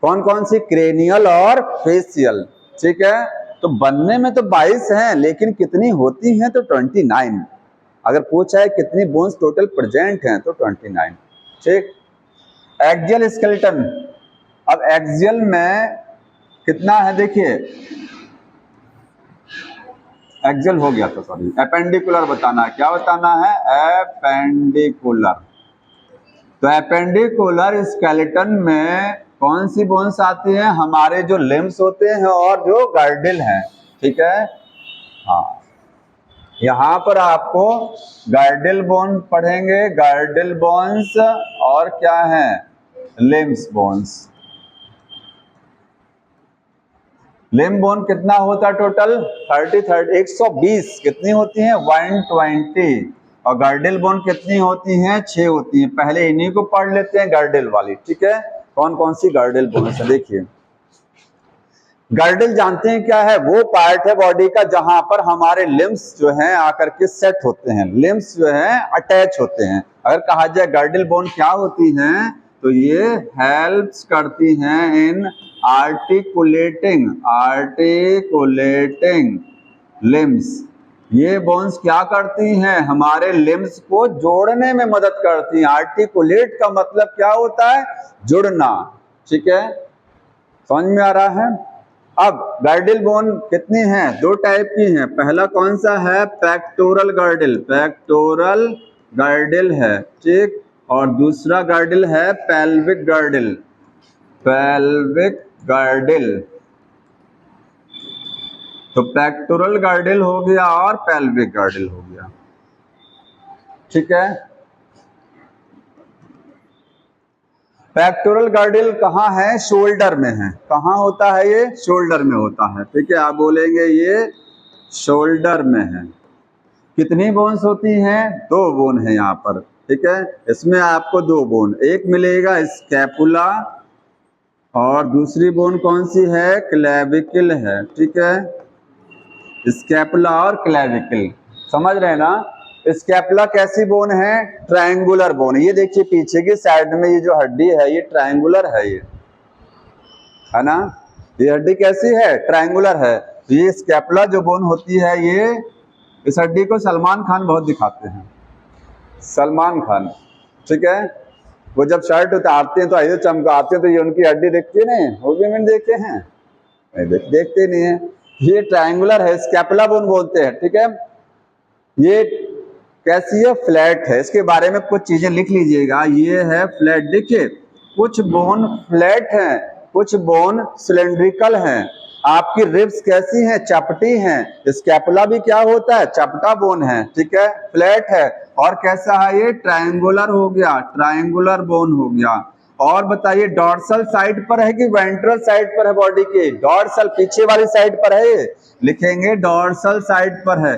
कौन कौन सी? क्रेनियल और फेशियल। ठीक है, तो बनने में तो 22 हैं, लेकिन कितनी होती हैं, तो 29। अगर पूछा है कितनी बोन्स टोटल प्रेजेंट हैं, तो 29। ठीक, एक्सियल स्केलेटन। अब एक्सियल में कितना है, देखिए एक्सियल हो गया था, सॉरी, एपेंडिकुलर बताना है। क्या बताना है? एपेंडिकुलर। तो एपेंडिकुलर स्केलेटन में कौन सी बोन्स आती हैं? हमारे जो लिम्स होते हैं और जो गर्डिल हैं। ठीक है, हाँ, यहां पर आपको गर्डिल बोन पढ़ेंगे, गर्डिल बोन्स, और क्या है? Limbs bones. लिम्ब बोन कितना होता है टोटल? 30 120। कितनी होती है? 120। और गार्डियल बोन कितनी होती हैं? 6 होती हैं। पहले इन्हीं को पढ़ लेते हैं, गार्डियल वाली। ठीक है, कौन कौन सी गार्डियल बोन है देखिए। गार्डियल जानते हैं क्या है? वो पार्ट है बॉडी का जहां पर हमारे लिम्स जो हैं आकर के सेट होते हैं, लिम्स जो हैं अटैच होते हैं। अगर कहा जाए गार्डियल बोन क्या होती हैं, तो ये हेल्प्स करती हैं इन आर्टिकुलेटिंग लिम्स। ये बोन्स क्या करती हैं? हमारे लिम्स को जोड़ने में मदद करती हैं। आर्टिकुलेट का मतलब क्या होता है? जुड़ना। ठीक है, समझ में आ रहा है? अब गार्डियल बोन कितनी हैं? 2 टाइप की हैं। पहला कौन सा है? पेक्टोरल गार्डियल, पेक्टोरल गार्डियल है, ठीक। और दूसरा गार्डियल है पेल्विक गार्डियल, पेल्विक गार्डियल। तो पेक्टोरल गार्डियल हो गया और पेल्विक गार्डियल हो गया। ठीक है, पेक्टोरल गार्डियल कहाँ है? शोल्डर में है। कहाँ होता है ये? शोल्डर में होता है। ठीक है, आप बोलेंगे ये शोल्डर में है। कितनी बोन्स होती हैं? 2 बोन है यहाँ पर। ठीक है, इसमें आपको 2 बोन, एक मिलेगा स्कैपुला और दूसरी बोन कौन सी है? क्लेविकल है। ठीक है, स्कैपुला और क्लेविकल, समझ रहे हैं ना? स्कैपुला कैसी बोन है? Triangular bone. ये देखिए पीछे की साइड में ये जो हड्डी है ये ट्रायंगुलर है, ये है ना? ये हड्डी कैसी है? ट्रायंगुलर है। ये स्कैपुला जो बोन होती है, ये इस हड्डी को सलमान खान बहुत दिखाते हैं, सलमान खान। ठीक है, वो जब शर्ट उतारते हैं तो ऐसे चमकाते हैं, तो ये उनकी हड्डी देखती है नहीं? वो भी मैंने देखे हैं, देखते नहीं है। ये ट्रायंगुलर है, स्कैपुला बोन बोलते हैं। ठीक है, ये कैसी है? फ्लैट है। इसके बारे में कुछ चीजें लिख लीजिएगा। ये है फ्लैट। देखिए कुछ बोन फ्लैट हैं, कुछ बोन सिलेंड्रिकल हैं। आपकी रिब्स कैसी हैं? चपटी हैं। स्कैपुला भी क्या होता है? चपटा बोन है। ठीक है, फ्लैट है। और कैसा है ये? ट्रायंगुलर हो गया, ट्रायंगुलर बोन हो गया। और बताइए डॉर्सल साइड पर है कि वेंट्रल साइड पर है बॉडी के? डॉर्सल पीछे वाली साइड पर है, ये लिखेंगे डॉर्सल साइड पर है।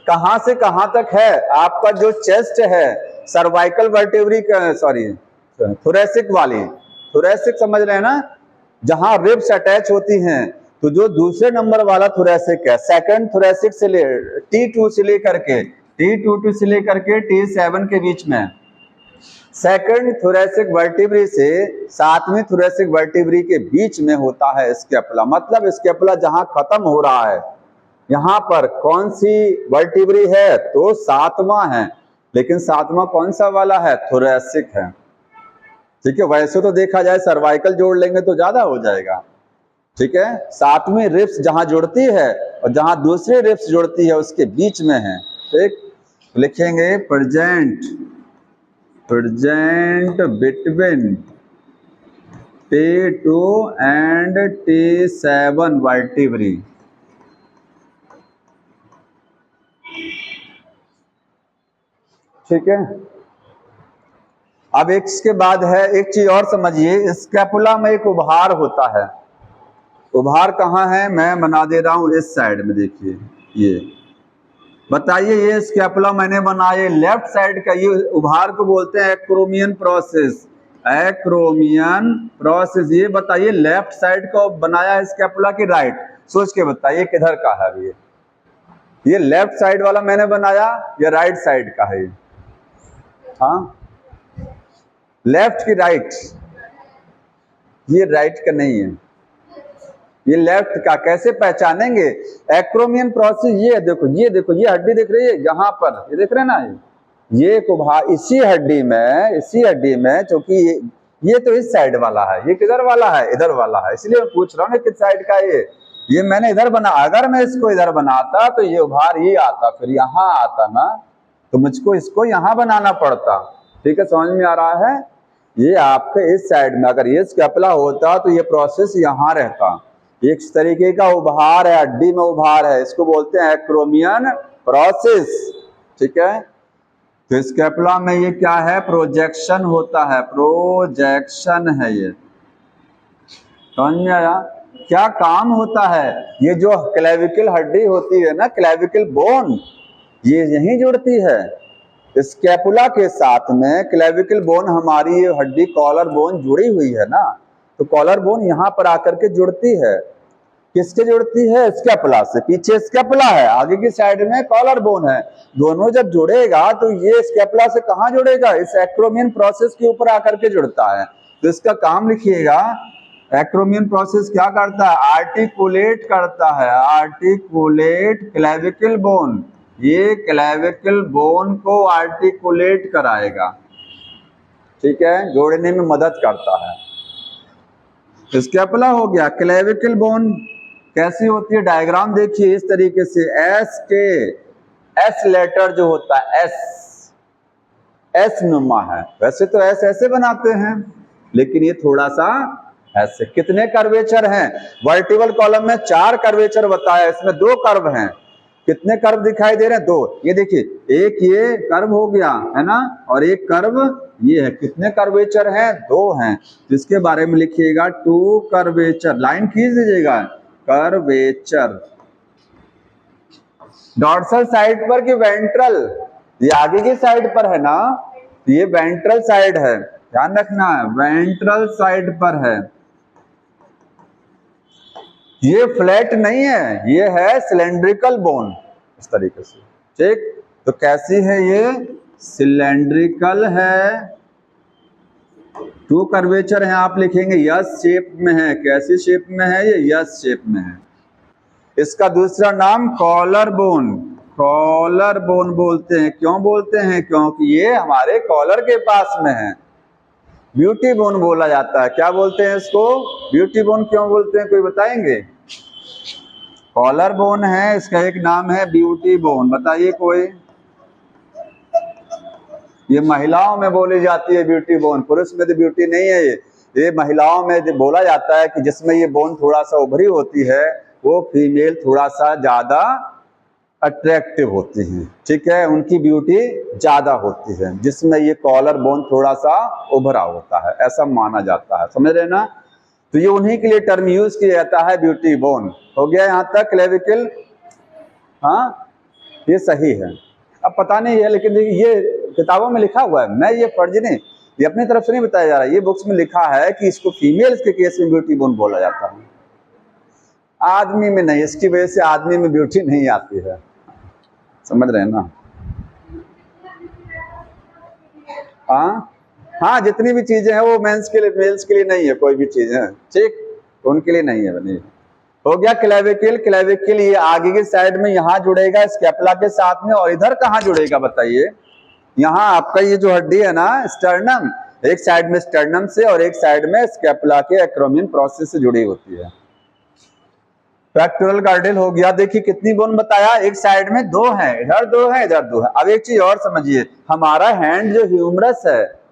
कहां से कहां तक है? आपका जो चेस्ट है, सर्वाइकल वर्टेब्री का, सॉरी थोरेसिक वाली, थोरेसिक समझ रहे हैं ना, जहां रिब्स अटैच होती हैं। तो जो दूसरे नंबर वाला थोरेसिक है, सेकंड थोरेसिक से ले T2 से लेकर के T2 से लेकर के T7 के बीच में, सेकंड थोरेसिक वर्टिब्री से 7वीं थोरेसिक वर्टिब्री के बीच में होता है स्कैपुला। मतलब स्कैपुला जहां खत्म हो रहा है, यहां पर कौन सी वर्टिब्री है? तो 7वां है। लेकिन 7वां कौन सा वाला है? थोरेसिक है। ठीक है, वैसे तो देखा जाए सर्वाइकल जोड़ लेंगे तो ज्यादा हो जाएगा। ठीक है, 7वीं रिब्स जहां जुड़ती है और जहां दूसरी रिब्स जुड़ती है उसके बीच में है। ठीक, लिखेंगे present between T2 and T7 vertebrae. ठीक है, अब एक इसके बाद है, एक चीज और समझिए, स्कैपुला में एक उभार होता है। उभार कहाँ है? मैं बना दे रहा हूं इस साइड में। देखिए ये बताइए, ये स्कैपुला मैंने बनाया लेफ्ट साइड का, ये उभार को बोलते हैं एक्रोमियन प्रोसेस, एक्रोमियन प्रोसेस। ये बताइए लेफ्ट साइड को बनाया है स्कैपुला की राइट? सोच के बताइए किधर का है ये लेफ्ट साइड वाला मैंने बनाया या राइट साइड का है? हाँ, लेफ्ट की राइट? ये राइट का नहीं है, ये लेफ्ट का। कैसे पहचानेंगे? एक्रोमियन प्रोसेस ये देखो, ये देखो, ये हड्डी दिख रही है यहाँ पर, ये दिख रहे हैं ना, ये उभार इसी हड्डी में, क्योंकि ये तो इस साइड वाला है, ये किधर वाला है? इधर वाला है। इसलिए मैं पूछ रहा हूँ किस साइड का है ये मैंने इधर बना। अगर मैं इसको इधर बनाता तो ये उभार ये आता, फिर यहाँ आता ना, तो मुझको इसको यहाँ बनाना पड़ता। ठीक है, समझ में आ रहा है? ये आपके इस साइड में अगर ये स्कैपुला होता तो ये प्रोसेस यहाँ रहता। एक तरीके का उभार है, हड्डी में उभार है, इसको बोलते हैं एक्रोमियन प्रोसेस। ठीक है, तो स्कैपुला में ये क्या है, प्रोजेक्शन होता है, प्रोजेक्शन है ये, समझ में आया? क्या काम होता है, ये जो क्लेविकल हड्डी होती है ना, क्लेविकल बोन, ये यहीं जुड़ती है स्कैपुला के साथ में। क्लेविकल बोन हमारी ये हड्डी कॉलर बोन जुड़ी हुई है ना, तो कॉलर बोन यहाँ पर आकर के जुड़ती है, किसके जुड़ती है, स्कैपुला से। पीछे स्कैपुला है, आगे की साइड में कॉलर बोन है, दोनों जब जुड़ेगा तो ये स्कैपुला से कहाँ जुड़ेगा, इस एक्रोमियन प्रोसेस के ऊपर आकर के जुड़ता है। तो इसका काम लिखिएगा, एक्रोमियन प्रोसेस क्या करता है, आर्टिकुलेट करता है, आर्टिकुलेट क्लेविकल बोन, ये क्लेविकल बोन को आर्टिकुलेट कराएगा, ठीक है, जोड़ने में मदद करता है। स्कैपुला हो गया। क्लेविकल बोन कैसी होती है, डायग्राम देखिए इस तरीके से, एस लेटर जो होता है, एस नुमा है, वैसे तो एस ऐसे बनाते हैं, लेकिन ये थोड़ा सा ऐसे। कितने कर्वेचर हैं, वर्टिकल कॉलम में 4 कर्वेचर बताया, इसमें 2 कर्व हैं। कितने कर्व दिखाई दे रहे हैं, 2। ये देखिए, एक ये कर्व हो गया है ना, और एक कर्व ये है। कितने कर्वेचर हैं, 2 हैं। जिसके बारे में लिखिएगा 2 कर्वेचर, लाइन खींच दीजिएगा, कर्वेचर। डॉर्सल साइड पर कि वेंट्रल, ये आगे की साइड पर है ना, ये वेंट्रल साइड है, ध्यान रखना है, वेंट्रल साइड पर है। ये फ्लैट नहीं है, ये है सिलेंड्रिकल बोन, इस तरीके से, ठीक। तो कैसी है ये, सिलेंड्रिकल है। 2 कर्वेचर हैं, आप लिखेंगे यस शेप में है। कैसी शेप में है, ये यस शेप में है। इसका दूसरा नाम कॉलर बोन, कॉलर बोन बोलते हैं। क्यों बोलते हैं, क्योंकि ये हमारे कॉलर के पास में है। ब्यूटी बोन बोला जाता है, क्या बोलते हैं इसको, ब्यूटी बोन क्यों बोलते हैं, कोई बताएंगे? कॉलर बोन है, इसका एक नाम है ब्यूटी बोन, बताइए कोई। ये महिलाओं में बोली जाती है ब्यूटी बोन, पुरुष में तो ब्यूटी नहीं है। ये महिलाओं में बोला जाता है कि जिसमें ये बोन थोड़ा सा उभरी होती है, वो फीमेल थोड़ा सा ज्यादा अट्रैक्टिव होती हैं, ठीक है, उनकी ब्यूटी ज्यादा होती है, जिसमें ये कॉलर बोन थोड़ा सा उभरा होता है, ऐसा माना जाता है, समझ रहे ना। तो ये उन्हीं के लिए टर्म यूज किया जाता है, ब्यूटी बोन। हो गया यहाँ तक क्लेविकल, हाँ ये सही है। अब पता नहीं है, लेकिन ये किताबों में लिखा हुआ है, मैं ये फर्ज नहीं, ये अपनी तरफ से नहीं बताया जा रहा है, ये बुक्स में लिखा है कि इसको फीमेल्स के केस में ब्यूटी बोन बोला जाता है, आदमी में नहीं। इसकी वजह से आदमी में ब्यूटी नहीं आती है, समझ रहे हैं ना। हाँ जितनी भी चीजें हैं वो मेंस के लिए, मेल्स के लिए नहीं है, कोई भी चीज है, ठीक, उनके लिए नहीं है, बनी। हो गया क्लेविकल। क्लेविकल ये आगे की साइड में यहाँ जुड़ेगा स्कैपुला के साथ में, और इधर कहाँ जुड़ेगा बताइए, यहाँ आपका ये जो हड्डी है ना, स्टर्नम, एक साइड में स्टर्नम से और एक साइड में स्कैपुला के एक्रोमियन प्रोसेस से जुड़ी होती है। पेक्टोरल गार्डिल हो गया। देखिए कितनी बोन बताया, एक साइड में 2 है, इधर 2 है, इधर 2 है। अब एक चीज और समझिए, हमारा हैंड जो ह्यूमरस है,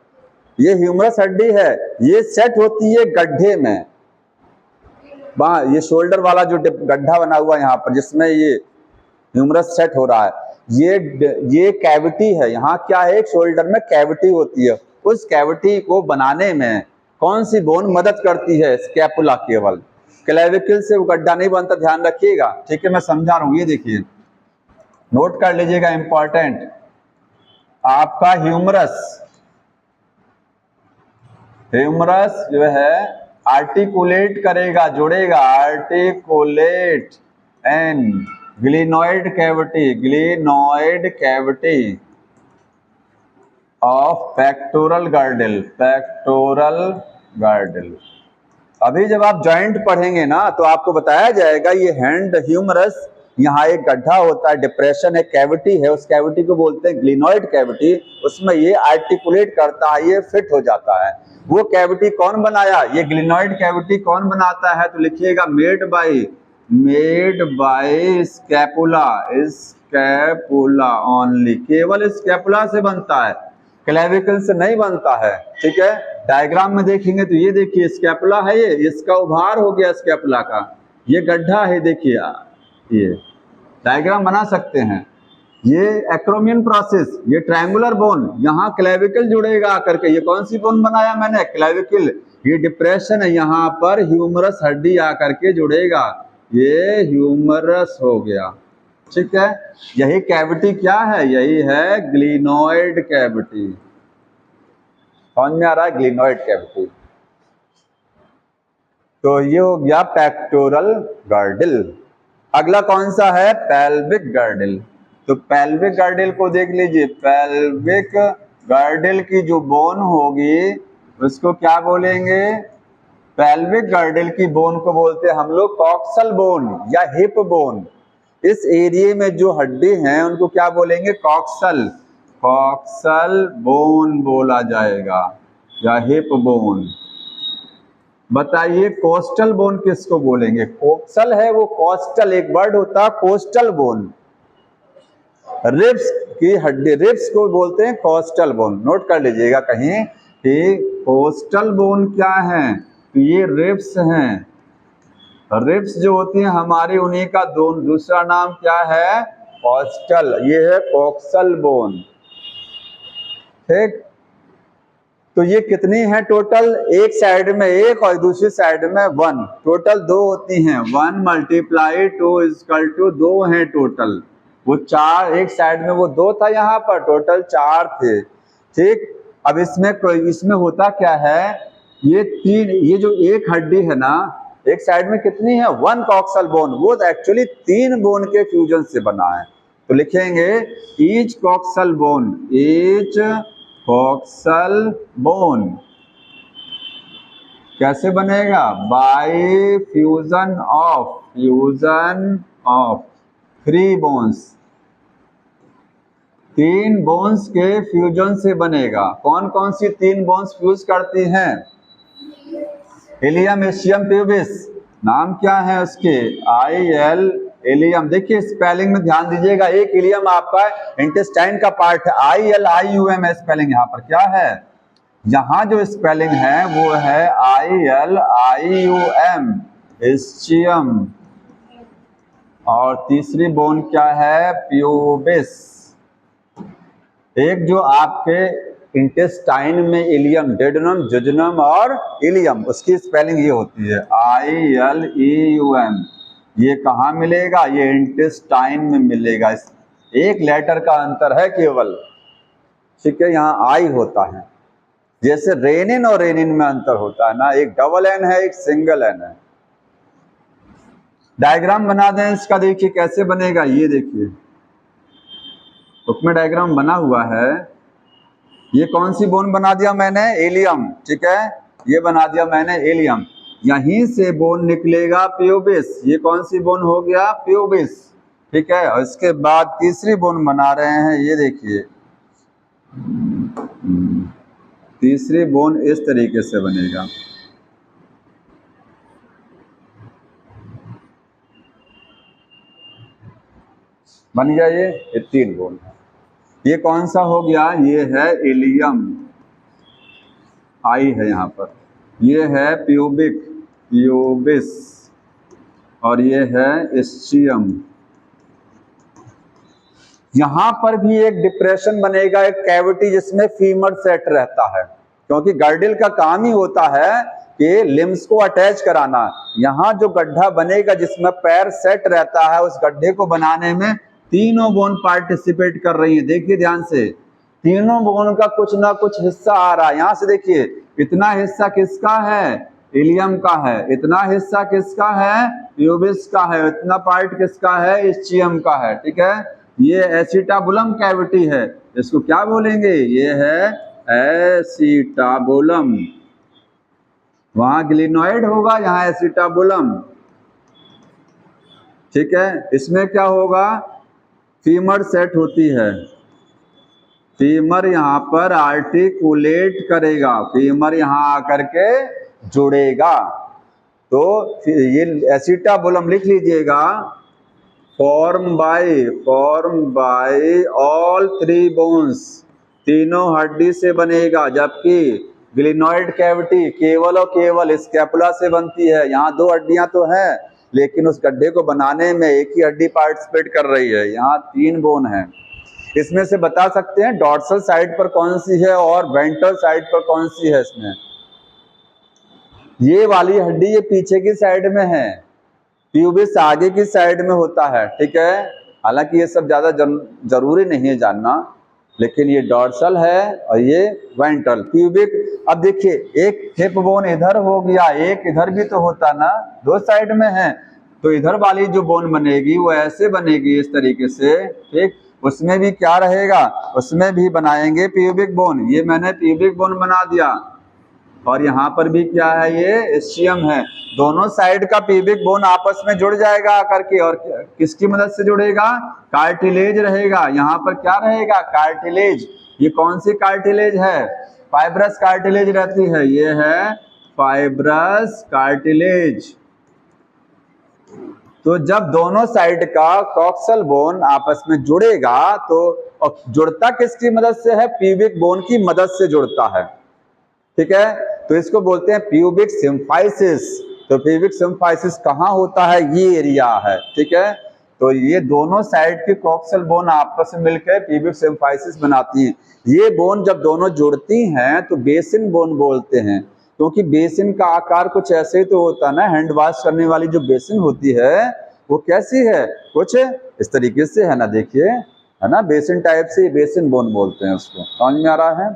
ये ह्यूमरस हड्डी है, ये सेट होती है गड्ढे में, वहां ये शोल्डर वाला जो गड्ढा बना हुआ है यहाँ पर, जिसमें ये ह्यूमरस सेट हो रहा है, ये कैविटी है। यहाँ क्या है, एक शोल्डर में कैविटी होती है, उस कैविटी को बनाने में कौन सी बोन मदद करती है, स्कैपुला। केवल क्लेविकल से वो गड्ढा नहीं बनता, ध्यान रखिएगा, ठीक है, मैं समझा रहा हूँ। ये देखिए, नोट कर लीजिएगा, इंपॉर्टेंट, आपका ह्यूमरस जो है आर्टिकुलेट करेगा, जुड़ेगा, articulate and glenoid cavity of pectoral girdle. अभी जब आप जॉइंट पढ़ेंगे ना, तो आपको बताया जाएगा ये हैंड ह्यूमरस, यहाँ एक गड्ढा होता है, डिप्रेशन है, कैविटी है, उस कैविटी को बोलते हैं ग्लिनॉइड कैविटी, उसमें ये आर्टिकुलेट करता है, ये फिट हो जाता है। वो कैविटी कौन बनाया, ये ग्लिनॉइड कैविटी कौन बनाता है, तो लिखिएगा मेड बाय स्कैपुला ओनली, केवल स्कैपुला से बनता है, क्लेविकल से नहीं बनता है, ठीक है। डायग्राम में देखेंगे तो ये देखिए स्कैपुला है, ये इसका उभार हो गया स्कैपुला का, ये गड्ढा है, देखिए ये डायग्राम बना सकते हैं, ये एक्रोमियन प्रोसेस, ये ट्रायंगुलर बोन, यहाँ क्लेविकल जुड़ेगा करके, ये कौन सी बोन बनाया मैंने, क्लेविकल, ये डिप्रेशन है, यहाँ पर ह्यूमरस हड्डी आकर के जुड़ेगा, ये ह्यूमरस हो गया, ठीक है। यही कैविटी क्या है, यही है ग्लिनोइड कैविटी, समझ में आ रहा है, ग्लिनोइड कैविटी। तो ये हो गया पेक्टोरल गर्डल। अगला कौन सा है, पेल्विक गर्डल। तो पेल्विक गर्डल को देख लीजिए, पेल्विक गर्डल की जो बोन होगी उसको क्या बोलेंगे, पेल्विक गर्डल की बोन को बोलते हैं हम लोग कॉक्सल बोन या हिप बोन। इस एरिया में जो हड्डी हैं उनको क्या बोलेंगे, कॉक्सल, कॉक्सल बोन बोला जाएगा या हिप बोन। बताइए कोस्टल बोन किसको बोलेंगे, कोक्सल है वो, कोस्टल एक वर्ड होता है कोस्टल बोन। रिब्स की हड्डी, रिब्स को बोलते हैं कोस्टल बोन, नोट कर लीजिएगा कहीं कि कोस्टल बोन क्या है, तो ये रिब्स हैं। रिब्स जो होती हैं हमारी, उन्हीं का दूसरा नाम क्या है, कोस्टल, ये है कोक्सल बोन, ठीक। तो ये कितनी है टोटल, एक साइड में एक और दूसरी साइड में 1, टोटल 2 होती हैं, 1 × 2 = 2 हैं टोटल। वो 4, एक साइड में वो 2 था, यहाँ पर टोटल 4 थे, ठीक। अब इसमें होता क्या है, ये 3, ये जो एक हड्डी है ना, एक साइड में कितनी है, 1 कॉक्सल बोन, वो एक्चुअली 3 बोन के फ्यूजन से बना है। तो लिखेंगे each coxal bone, each coxal bone कैसे बनेगा, bye fusion of 3 bones, 3 bones के फ्यूजन से बनेगा। कौन कौन सी 3 बोन्स फ्यूज करती हैं, इलियम, इस्चियम, प्यूबिस, नाम क्या है उसके, IL, इलियम। देखिए स्पेलिंग में ध्यान दीजिएगा, एक इलियम आपका इंटेस्टाइन का पार्ट है, ILIUM है स्पेलिंग, यहाँ पर क्या है, यहाँ जो स्पेलिंग है वो है ILIUM, इस्चियम। और तीसरी बोन क्या है, प्यूबिस। एक जो आपके इंटेस्टाइन में इलियम, डेडनम, जुजनम और इलियम, उसकी स्पेलिंग ये होती है ILEUM। ये कहाँ मिलेगा, ये इंटेस्टाइन में मिलेगा, एक लेटर का अंतर है केवल, ठीक है, यहाँ आई होता है, जैसे रेनिन और रेनिन में अंतर होता है ना, एक डबल एन है, एक सिंगल एन है। डायग्राम बना दें इसका, देखिए कैसे बनेगा, ये देखिए बुक में डायग्राम बना हुआ है। ये कौन सी बोन बना दिया मैंने, एलियम, ठीक है, ये बना दिया मैंने एलियम, यहीं से बोन निकलेगा प्यूबिस, ये कौन सी बोन हो गया, प्यूबिस, ठीक है। और इसके बाद तीसरी बोन बना रहे हैं, ये देखिए तीसरी बोन इस तरीके से बनेगा, बन गया ये 3 बोन। ये कौन सा हो गया, ये है इलियम, आई है यहाँ पर, ये है प्यूबिस, और ये है इस्चियम। यहाँ पर भी एक डिप्रेशन बनेगा, एक कैविटी जिसमें फीमर सेट रहता है, क्योंकि गर्डल का काम ही होता है कि लिम्स को अटैच कराना। यहाँ जो गड्ढा बनेगा जिसमें पैर सेट रहता है, उस गड्ढे को बनाने में तीनों बोन पार्टिसिपेट कर रही है। देखिए ध्यान से, तीनों बोन का कुछ ना कुछ हिस्सा आ रहा है। यहाँ से देखिए, इतना हिस्सा किसका है, इलियम का है, इतना हिस्सा किसका है, प्यूबिस का है, इतना पार्ट किसका है, इस्चियम का है, ठीक है। ये एसिटाबुलम कैविटी है, इसको क्या बोलेंगे, ये है एसिटाबुलम। वहां ग्लिनोइड होगा, यहाँ एसिटाबुलम, ठीक है। इसमें क्या होगा, फीमर सेट होती है, फीमर यहाँ पर आर्टिकुलेट करेगा, फीमर यहाँ आकर के जुड़ेगा। तो ये एसिटाबुलम लिख लीजिएगा, फॉर्म बाय ऑल 3 बोन्स, तीनों हड्डी से बनेगा, जबकि ग्लिनोइड कैविटी केवल और केवल स्कैपुला से बनती है। यहाँ 2 हड्डियां तो हैं, लेकिन उस गड्ढे को बनाने में एक ही हड्डी पार्टिसिपेट कर रही है, यहाँ 3 बोन है। इसमें से बता सकते हैं डॉर्सल साइड पर कौन सी है और वेंट्रल साइड पर कौन सी है? इसमें ये वाली हड्डी ये पीछे की साइड में है, प्यूबिस आगे की साइड में होता है, ठीक है। हालांकि ये सब ज्यादा जरूरी नहीं है जानना, लेकिन ये डॉर्सल है और ये वेंट्रल। प्यूबिक, अब देखिए एक हिप बोन इधर हो गया, एक इधर भी तो होता ना, दो साइड में है, तो इधर वाली जो बोन बनेगी वो ऐसे बनेगी इस तरीके से, ठीक। उसमें भी क्या रहेगा, उसमें भी बनाएंगे प्यूबिक बोन। ये मैंने प्यूबिक बोन बना दिया, और यहाँ पर भी क्या है, ये इस्चियम है। दोनों साइड का प्यूबिक बोन आपस में जुड़ जाएगा आकर के, और किसकी मदद से जुड़ेगा, कार्टिलेज रहेगा। यहाँ पर क्या रहेगा, कार्टिलेज। ये कौन सी कार्टिलेज है, फाइब्रस कार्टिलेज रहती है, ये है फाइब्रस कार्टिलेज। तो जब दोनों साइड का कॉक्सल बोन आपस में जुड़ेगा तो जुड़ता किसकी मदद से है, प्यूबिक बोन की मदद से जुड़ता है, ठीक है। तो इसको बोलते हैं प्यूबिक सिम्फाइसिस। तो प्यूबिक सिम्फाइसिस कहाँ होता है, ये एरिया है, ठीक है। तो ये दोनों साइड की कॉक्सल बोन आपस में मिलकर प्यूबिक सिम्फाइसिस बनाती हैं। ये बोन जब दोनों जुड़ती हैं तो बेसिन बोन बोलते हैं, क्योंकि बेसिन का आकार कुछ ऐसे ही तो होता है ना। हैंड वॉश करने वाली जो बेसिन होती है वो कैसी है, कुछ इस तरीके से है ना, देखिए, है ना, बेसिन टाइप से, बेसिन बोन बोलते हैं उसको। समझ में आ रहा है?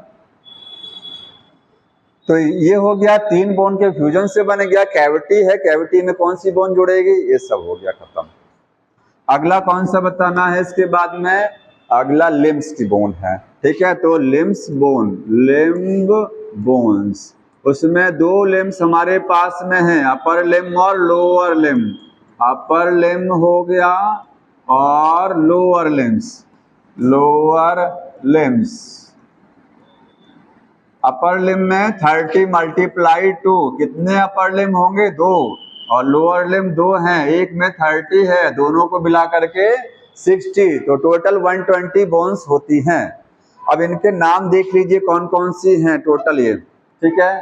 तो ये हो गया, तीन बोन के फ्यूजन से बन गया। कैविटी है, कैविटी में कौन सी बोन जुड़ेगी, ये सब हो गया खत्म। अगला कौन सा बताना है इसके बाद में, अगला लिम्स की बोन है, ठीक है। तो लिम्स बोन, लिम्ब बोन्स, उसमें दो लिम्स हमारे पास में है, अपर लिम्ब और लोअर लिम्ब। अपर लिम्ब हो गया और lower limbs, lower limbs. Upper limb में 30 मल्टीप्लाई 2, कितने अपर लिम्ब होंगे, 2, और लोअर लिम्ब 2 हैं, एक में 30 है, दोनों को मिला करके 60, तो टोटल 120 बोन्स होती हैं। अब इनके नाम देख लीजिए कौन कौन सी हैं टोटल ये, ठीक है।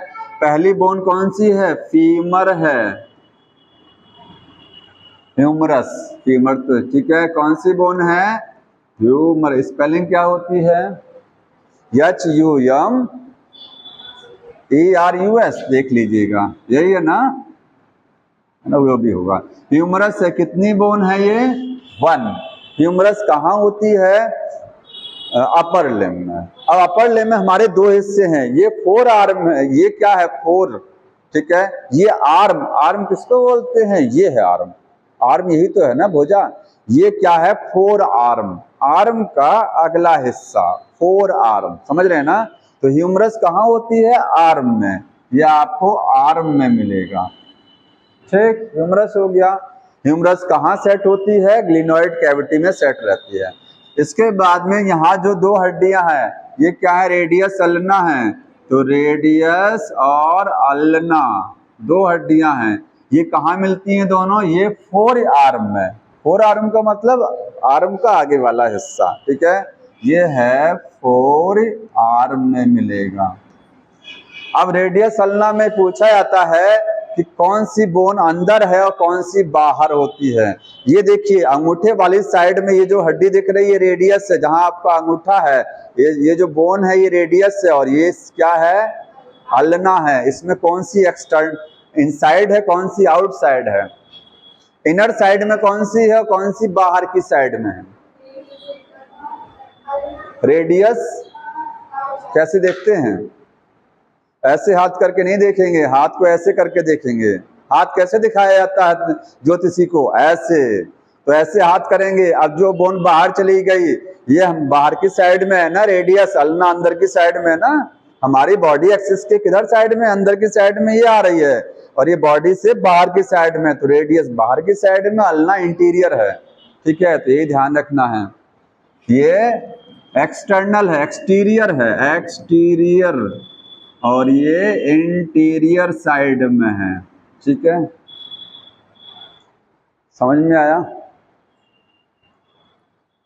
पहली बोन कौन सी है, फीमर है, ह्यूमरस, फीमर, तो ठीक है। कौन सी बोन है, ह्यूमर। स्पेलिंग क्या होती है, HUMERUS, देख लीजिएगा, यही है ना, वो भी होगा। ह्यूमरस है, कितनी बोन है ये, 1। ह्यूमरस कहाँ होती है, अपर लिम्ब में। अब अपर लिम्ब में हमारे दो हिस्से हैं, ये 4 आर्म है, ये क्या है, 4, ठीक है। ये आर्म, आर्म किसको बोलते हैं, ये है आर्म, आर्म यही तो है ना भुजा। ये क्या है, 4 आर्म, आर्म का अगला हिस्सा 4 आर्म, समझ रहे हैं ना। तो ह्यूमरस कहाँ होती है, आर्म में, ये आपको आर्म में मिलेगा, ठीक। ह्यूमरस हो गया। ह्यूमरस कहाँ सेट होती है, ग्लिनोइड कैविटी में सेट रहती है। इसके बाद में यहाँ जो दो हड्डियां हैं, ये क्या है, रेडियस अल्ना है। तो रेडियस और अल्ना दो हड्डियां हैं, ये कहाँ मिलती हैं दोनों, ये 4 आर्म में। 4 आर्म का मतलब आर्म का आगे वाला हिस्सा, ठीक है, ये है 4 आर्म में मिलेगा। अब रेडियस अल्ना में पूछा जाता है कि कौन सी बोन अंदर है और कौन सी बाहर होती है। ये देखिए अंगूठे वाली साइड में ये जो हड्डी दिख रही है रेडियस है, जहां आपका अंगूठा है, ये जो बोन है ये रेडियस है, और ये क्या है, अल्ना है। इसमें कौन सी एक्सटर्न इनसाइड है, कौन सी आउटसाइड है, इनर साइड में कौन सी है, कौन सी बाहर की साइड में है। रेडियस कैसे देखते हैं, ऐसे हाथ करके नहीं देखेंगे, हाथ को ऐसे करके देखेंगे। हाथ कैसे दिखाया जाता है ज्योतिषी को, ऐसे, तो ऐसे हाथ करेंगे। अब जो बोन बाहर चली गई, ये हम बाहर की साइड में है ना, रेडियस अल्ना अंदर की साइड में है ना। हमारी बॉडी एक्सिस के किधर साइड में, अंदर की साइड में ये आ रही है, और ये बॉडी से बाहर की साइड में, तो रेडियस बाहर की साइड में, अल्ना इंटीरियर है, ठीक है। तो ये ध्यान रखना है, ये एक्सटर्नल है, एक्सटीरियर है, एक्सटीरियर, और ये इंटीरियर साइड में है, ठीक है। समझ में आया,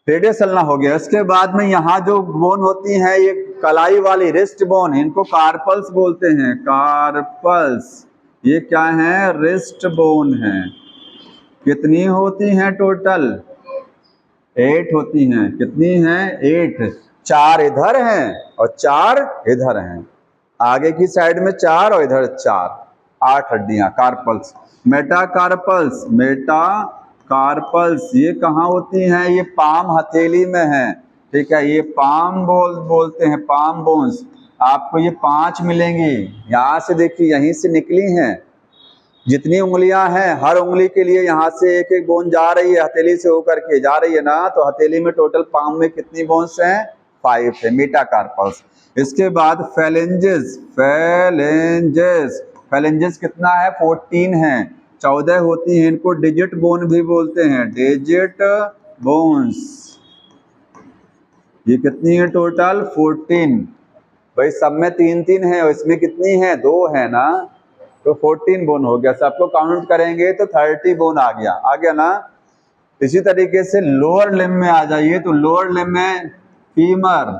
रेडियस अल्ना हो गया। इसके बाद में यहाँ जो बोन होती हैं, ये कलाई वाली रिस्ट बोन, इनको कार्पल्स बोलते हैं, कार्पल्स। ये क्या है, रिस्ट बोन है। कितनी होती हैं टोटल, 8 होती हैं। कितनी हैं? 8। 4 इधर हैं और 4 इधर हैं। आगे की साइड में 4 और इधर 4, 8 हड्डियां। कार्पल्स, मेटाकार्पल्स, मेटाकार्पल्स ये कहाँ होती हैं? ये पाम हथेली में है, ठीक है। ये पाम बोलते हैं, पाम बोन्स। आपको ये 5 मिलेंगी। यहाँ से देखिए, यहीं से निकली हैं। जितनी उंगलियां हैं, हर उंगली के लिए यहाँ से एक एक बोन जा रही है, हथेली से होकर के जा रही है ना। तो हथेली में टोटल पाम में कितनी बोन्स हैं? 5 है, मेटाकार्पल्स। इसके बाद फेलेंजेस, फेलेंजेस, फेलेंजेस कितना है? 14 है। 14 होती हैं। इनको डिजिट बोन भी बोलते हैं, डिजिट बोन्स। ये कितनी है टोटल? 14। भाई सब में 3-3 है और इसमें कितनी है? 2 है ना। तो 14 बोन हो गया। सबको काउंट करेंगे तो 30 बोन आ गया ना। इसी तरीके से लोअर लिम्ब में आ जाइए, तो लोअर लिम्ब में फीमर,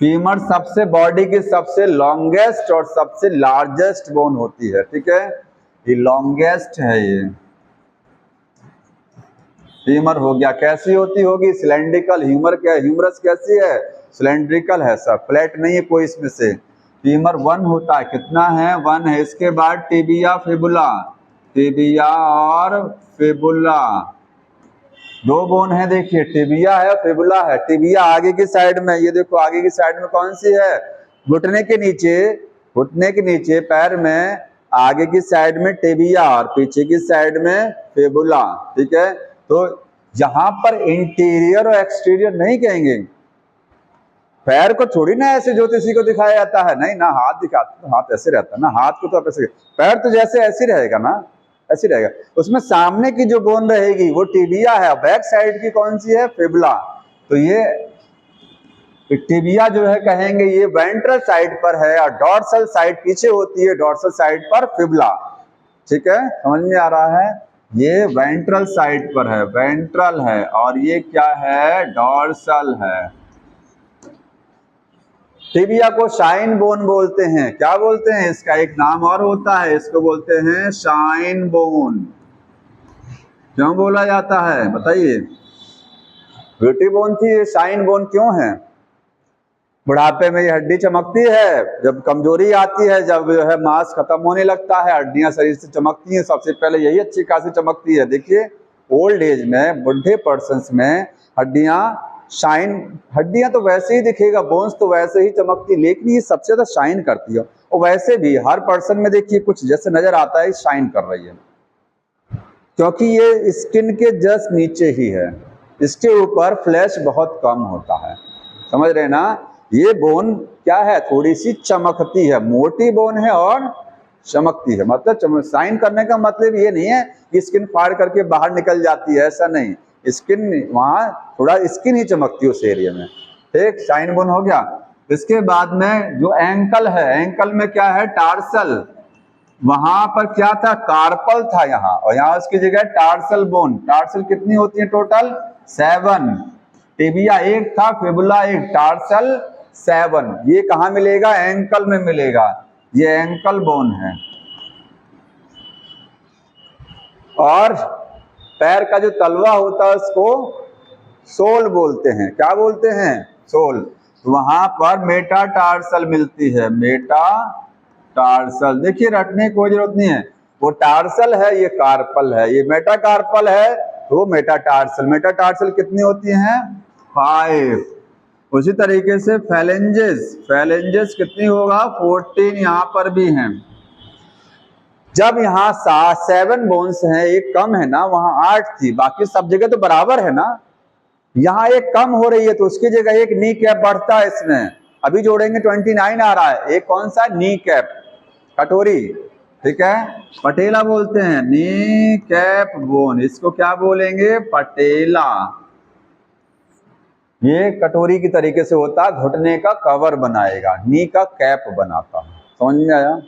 फीमर सबसे बॉडी की सबसे लॉन्गेस्ट और सबसे लार्जेस्ट बोन होती है, ठीक है। ये लॉन्गेस्ट है। ये फीमर हो गया। कैसी होती होगी? सिलेंड्रिकल। ह्यूमर क्या है? ह्यूमरस कैसी है? सिलेंड्रिकल है सब, फ्लैट नहीं है कोई इसमें से। फीमर 1 होता है। कितना है? 1 है। इसके बाद टिबिया, फिबुला, टिबिया और फिबुला 2 बोन है। देखिए, टिबिया है, फिबुला है। टिबिया आगे की साइड में, ये देखो आगे की साइड में कौन सी है? घुटने के नीचे, घुटने के नीचे पैर में आगे की साइड में टिबिया और पीछे की साइड में फिबुला, ठीक है। तो यहां पर इंटीरियर और एक्सटीरियर नहीं कहेंगे। पैर को थोड़ी ना ऐसे ज्योतिषी को दिखाया जाता है, नहीं ना। हाथ दिखाते तो हाथ ऐसे रहता है ना, हाथ को तो आप ऐसे, पैर तो जैसे ऐसे रहेगा ना, ऐसे रहेगा। उसमें सामने की जो बोन रहेगी वो टिबिया है, बैक साइड की कौन सी है? फिबुला। तो ये टिबिया जो है कहेंगे ये वेंट्रल साइड पर है और डॉर्सल साइड पीछे होती है, डॉर्सल साइड पर फिबुला, ठीक है। समझ में आ रहा है? ये वेंट्रल साइड पर है, वेंट्रल है, और ये क्या है? डॉर्सल है। टिबिया को शाइन बोन बोलते हैं। क्या बोलते हैं? इसका एक नाम और होता है, इसको बोलते हैं शाइन बोन। क्यों बोला जाता है बताइए? ब्यूटी बोन थी, ये शाइन बोन क्यों है? बुढ़ापे में ये हड्डी चमकती है, जब कमजोरी आती है, जब जो है मांस खत्म होने लगता है, हड्डियां शरीर से चमकती हैं। सबसे पहले यही अच्छी खासी चमकती है। देखिए, ओल्ड एज में, बुढ़े पर्सन्स में हड्डियां शाइन, हड्डियां तो वैसे ही दिखेगा, बोन्स तो वैसे ही चमकती, लेकिन ये सबसे ज्यादा शाइन करती है। और वैसे भी हर पर्सन में देखिए कुछ जैसे नजर आता है शाइन कर रही है, क्योंकि ये स्किन के जस्ट नीचे ही है। इसके ऊपर फ्लैश बहुत कम होता है, समझ रहे ना। ये बोन क्या है? थोड़ी सी चमकती है, मोटी बोन है और चमकती है। मतलब साइन करने का मतलब ये नहीं है कि स्किन फाड़ करके बाहर निकल जाती है, ऐसा नहीं। स्किन वहां थोड़ा स्किन ही चमकती है उस एरिया में, ठीक। साइन बोन हो गया। इसके बाद में जो एंकल है, एंकल में क्या है? टार्सल। वहां पर क्या था? कार्पल था यहाँ, और यहाँ उसकी जगह टार्सल बोन। टार्सल कितनी होती है टोटल? 7। टिबिया 1 था, फिबुला 1, टार्सल 7। ये कहाँ मिलेगा? एंकल में मिलेगा। ये एंकल बोन है। और पैर का जो तलवा होता है उसको सोल बोलते हैं। क्या बोलते हैं? सोल। वहां पर मेटाटार्सल मिलती है, मेटाटार्सल। देखिए, रटने की कोई जरूरत नहीं है। वो टार्सल है, ये कार्पल है। ये मेटाकार्पल है तो वो मेटाटार्सल। मेटाटार्सल कितनी होती हैं? 5। उसी तरीके से फैलेंजेस, फैलेंजेस कितनी होगा? 14 यहाँ पर भी हैं। जब यहाँ 7 बोन्स हैं, एक कम है ना, वहां 8 थी, बाकी सब जगह तो बराबर है ना। यहाँ एक कम हो रही है तो उसकी जगह एक नी कैप बढ़ता है इसमें। अभी जोड़ेंगे 29 आ रहा है। एक कौन सा? नी कैप, कटोरी, ठीक है। पटेला बोलते हैं, नी कैप बोन। इसको क्या बोलेंगे? पटेला। ये कटोरी की तरीके से होता है, घुटने का कवर बनाएगा, नी का कैप बनाता है। समझ में आया?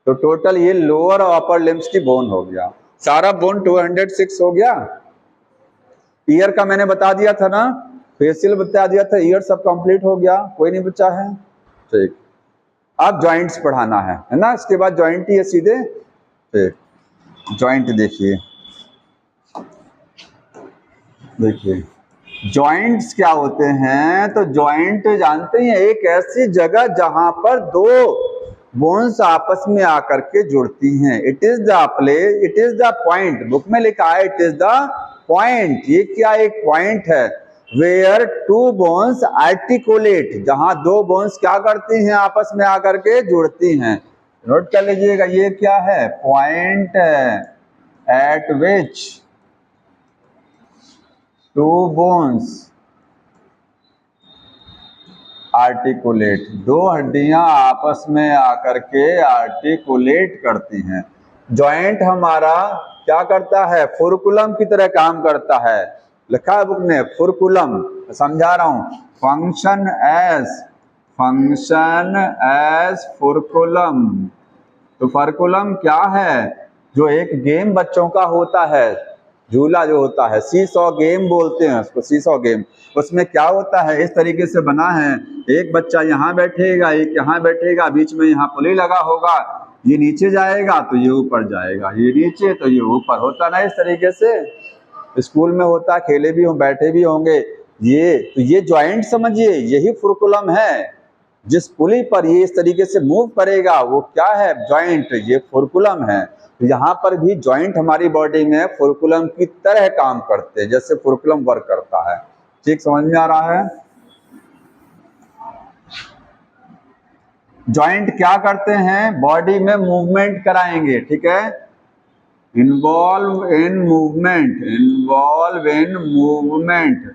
तो टोटल ये लोअर और अपर लिम्स की बोन हो गया। सारा बोन 206 हो गया। ईयर का मैंने बता दिया था ना, फेशियल बता दिया था, ईयर सब कंप्लीट हो गया, कोई नहीं बचा है, ठीक। अब जॉइंट्स पढ़ाना है ना, इसके बाद जॉइंट ही है सीधे। ठीक, जॉइंट देखिए, देखिए जॉइंट्स क्या होते हैं, तो जॉइंट जानते हैं एक ऐसी जगह जहां पर दो बोन्स आपस में आकर के जुड़ती हैं। It is the place, it is the point, book में लिखा है इट इज द पॉइंट। ये क्या एक पॉइंट है, वेयर टू बोन्स आर्टिकुलेट, जहां दो बोन्स क्या करती हैं, आपस में आकर के जुड़ती हैं। नोट कर लीजिएगा ये क्या है, पॉइंट है at which two bones articulate, दो हड्डियां आपस में आकर के आर्टिकुलेट करती हैं। जॉइंट हमारा क्या करता है, फुरकुलम की तरह काम करता है, लिखा है बुक में फुरकुलम, समझा रहा हूं, फंक्शन एज फुरकुलम। तो फुरकुलम क्या है, जो एक गेम बच्चों का होता है, झूला जो होता है, सीसॉ गेम बोलते हैं उसको, सीसॉ गेम। उसमें क्या होता है, इस तरीके से बना है, एक बच्चा यहाँ बैठेगा, एक यहाँ बैठेगा, बीच में यहाँ पुली लगा होगा, ये नीचे जाएगा तो ये ऊपर जाएगा, ये नीचे तो ये ऊपर, होता ना इस तरीके से, स्कूल में होता, खेले भी हों, बैठे भी होंगे। ये तो ये जॉइंट समझिए, यही फुरकुलम है, जिस पुली पर ये इस तरीके से मूव करेगा वो क्या है, जॉइंट, ये फुरकुलम है। तो यहाँ पर भी जॉइंट हमारी बॉडी में फुरकुलम की तरह काम करते हैं, जैसे फुरकुलम वर्क करता है। ठीक समझ में आ रहा है। जॉइंट क्या करते हैं, बॉडी में मूवमेंट कराएंगे, ठीक है, involve in movement, involve in movement,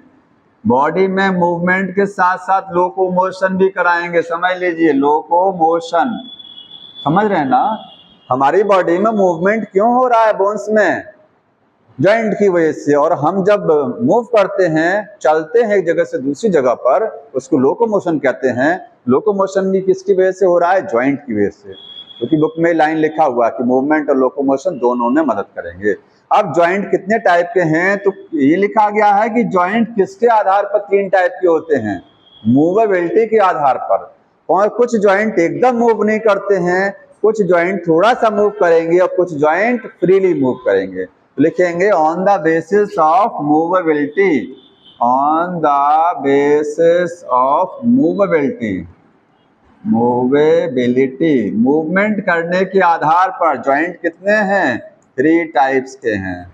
body में मूवमेंट के साथ साथ लोकोमोशन भी कराएंगे। समझ लीजिए, लोकोमोशन, समझ रहे हैं ना, हमारी बॉडी में मूवमेंट क्यों हो रहा है बोन्स में, जॉइंट की वजह से। और हम जब मूव करते हैं, चलते हैं एक जगह से दूसरी जगह पर, उसको लोकोमोशन कहते हैं। लोकोमोशन भी किसकी वजह से हो रहा है, जॉइंट की वजह से, क्योंकि बुक में लाइन लिखा हुआ है कि मूवमेंट और लोकोमोशन दोनों में मदद करेंगे। अब जॉइंट कितने टाइप के हैं, तो ये लिखा गया है कि जॉइंट किसके आधार पर तीन टाइप के होते हैं, मूवेबिलिटी के आधार पर। और कुछ जॉइंट एकदम मूव नहीं करते हैं, कुछ जॉइंट थोड़ा सा मूव करेंगे और कुछ जॉइंट फ्रीली मूव करेंगे। लिखेंगे on the basis of movability, on the basis of movability, movability, movement करने के आधार पर जॉइंट कितने हैं, 3 टाइप्स के हैं,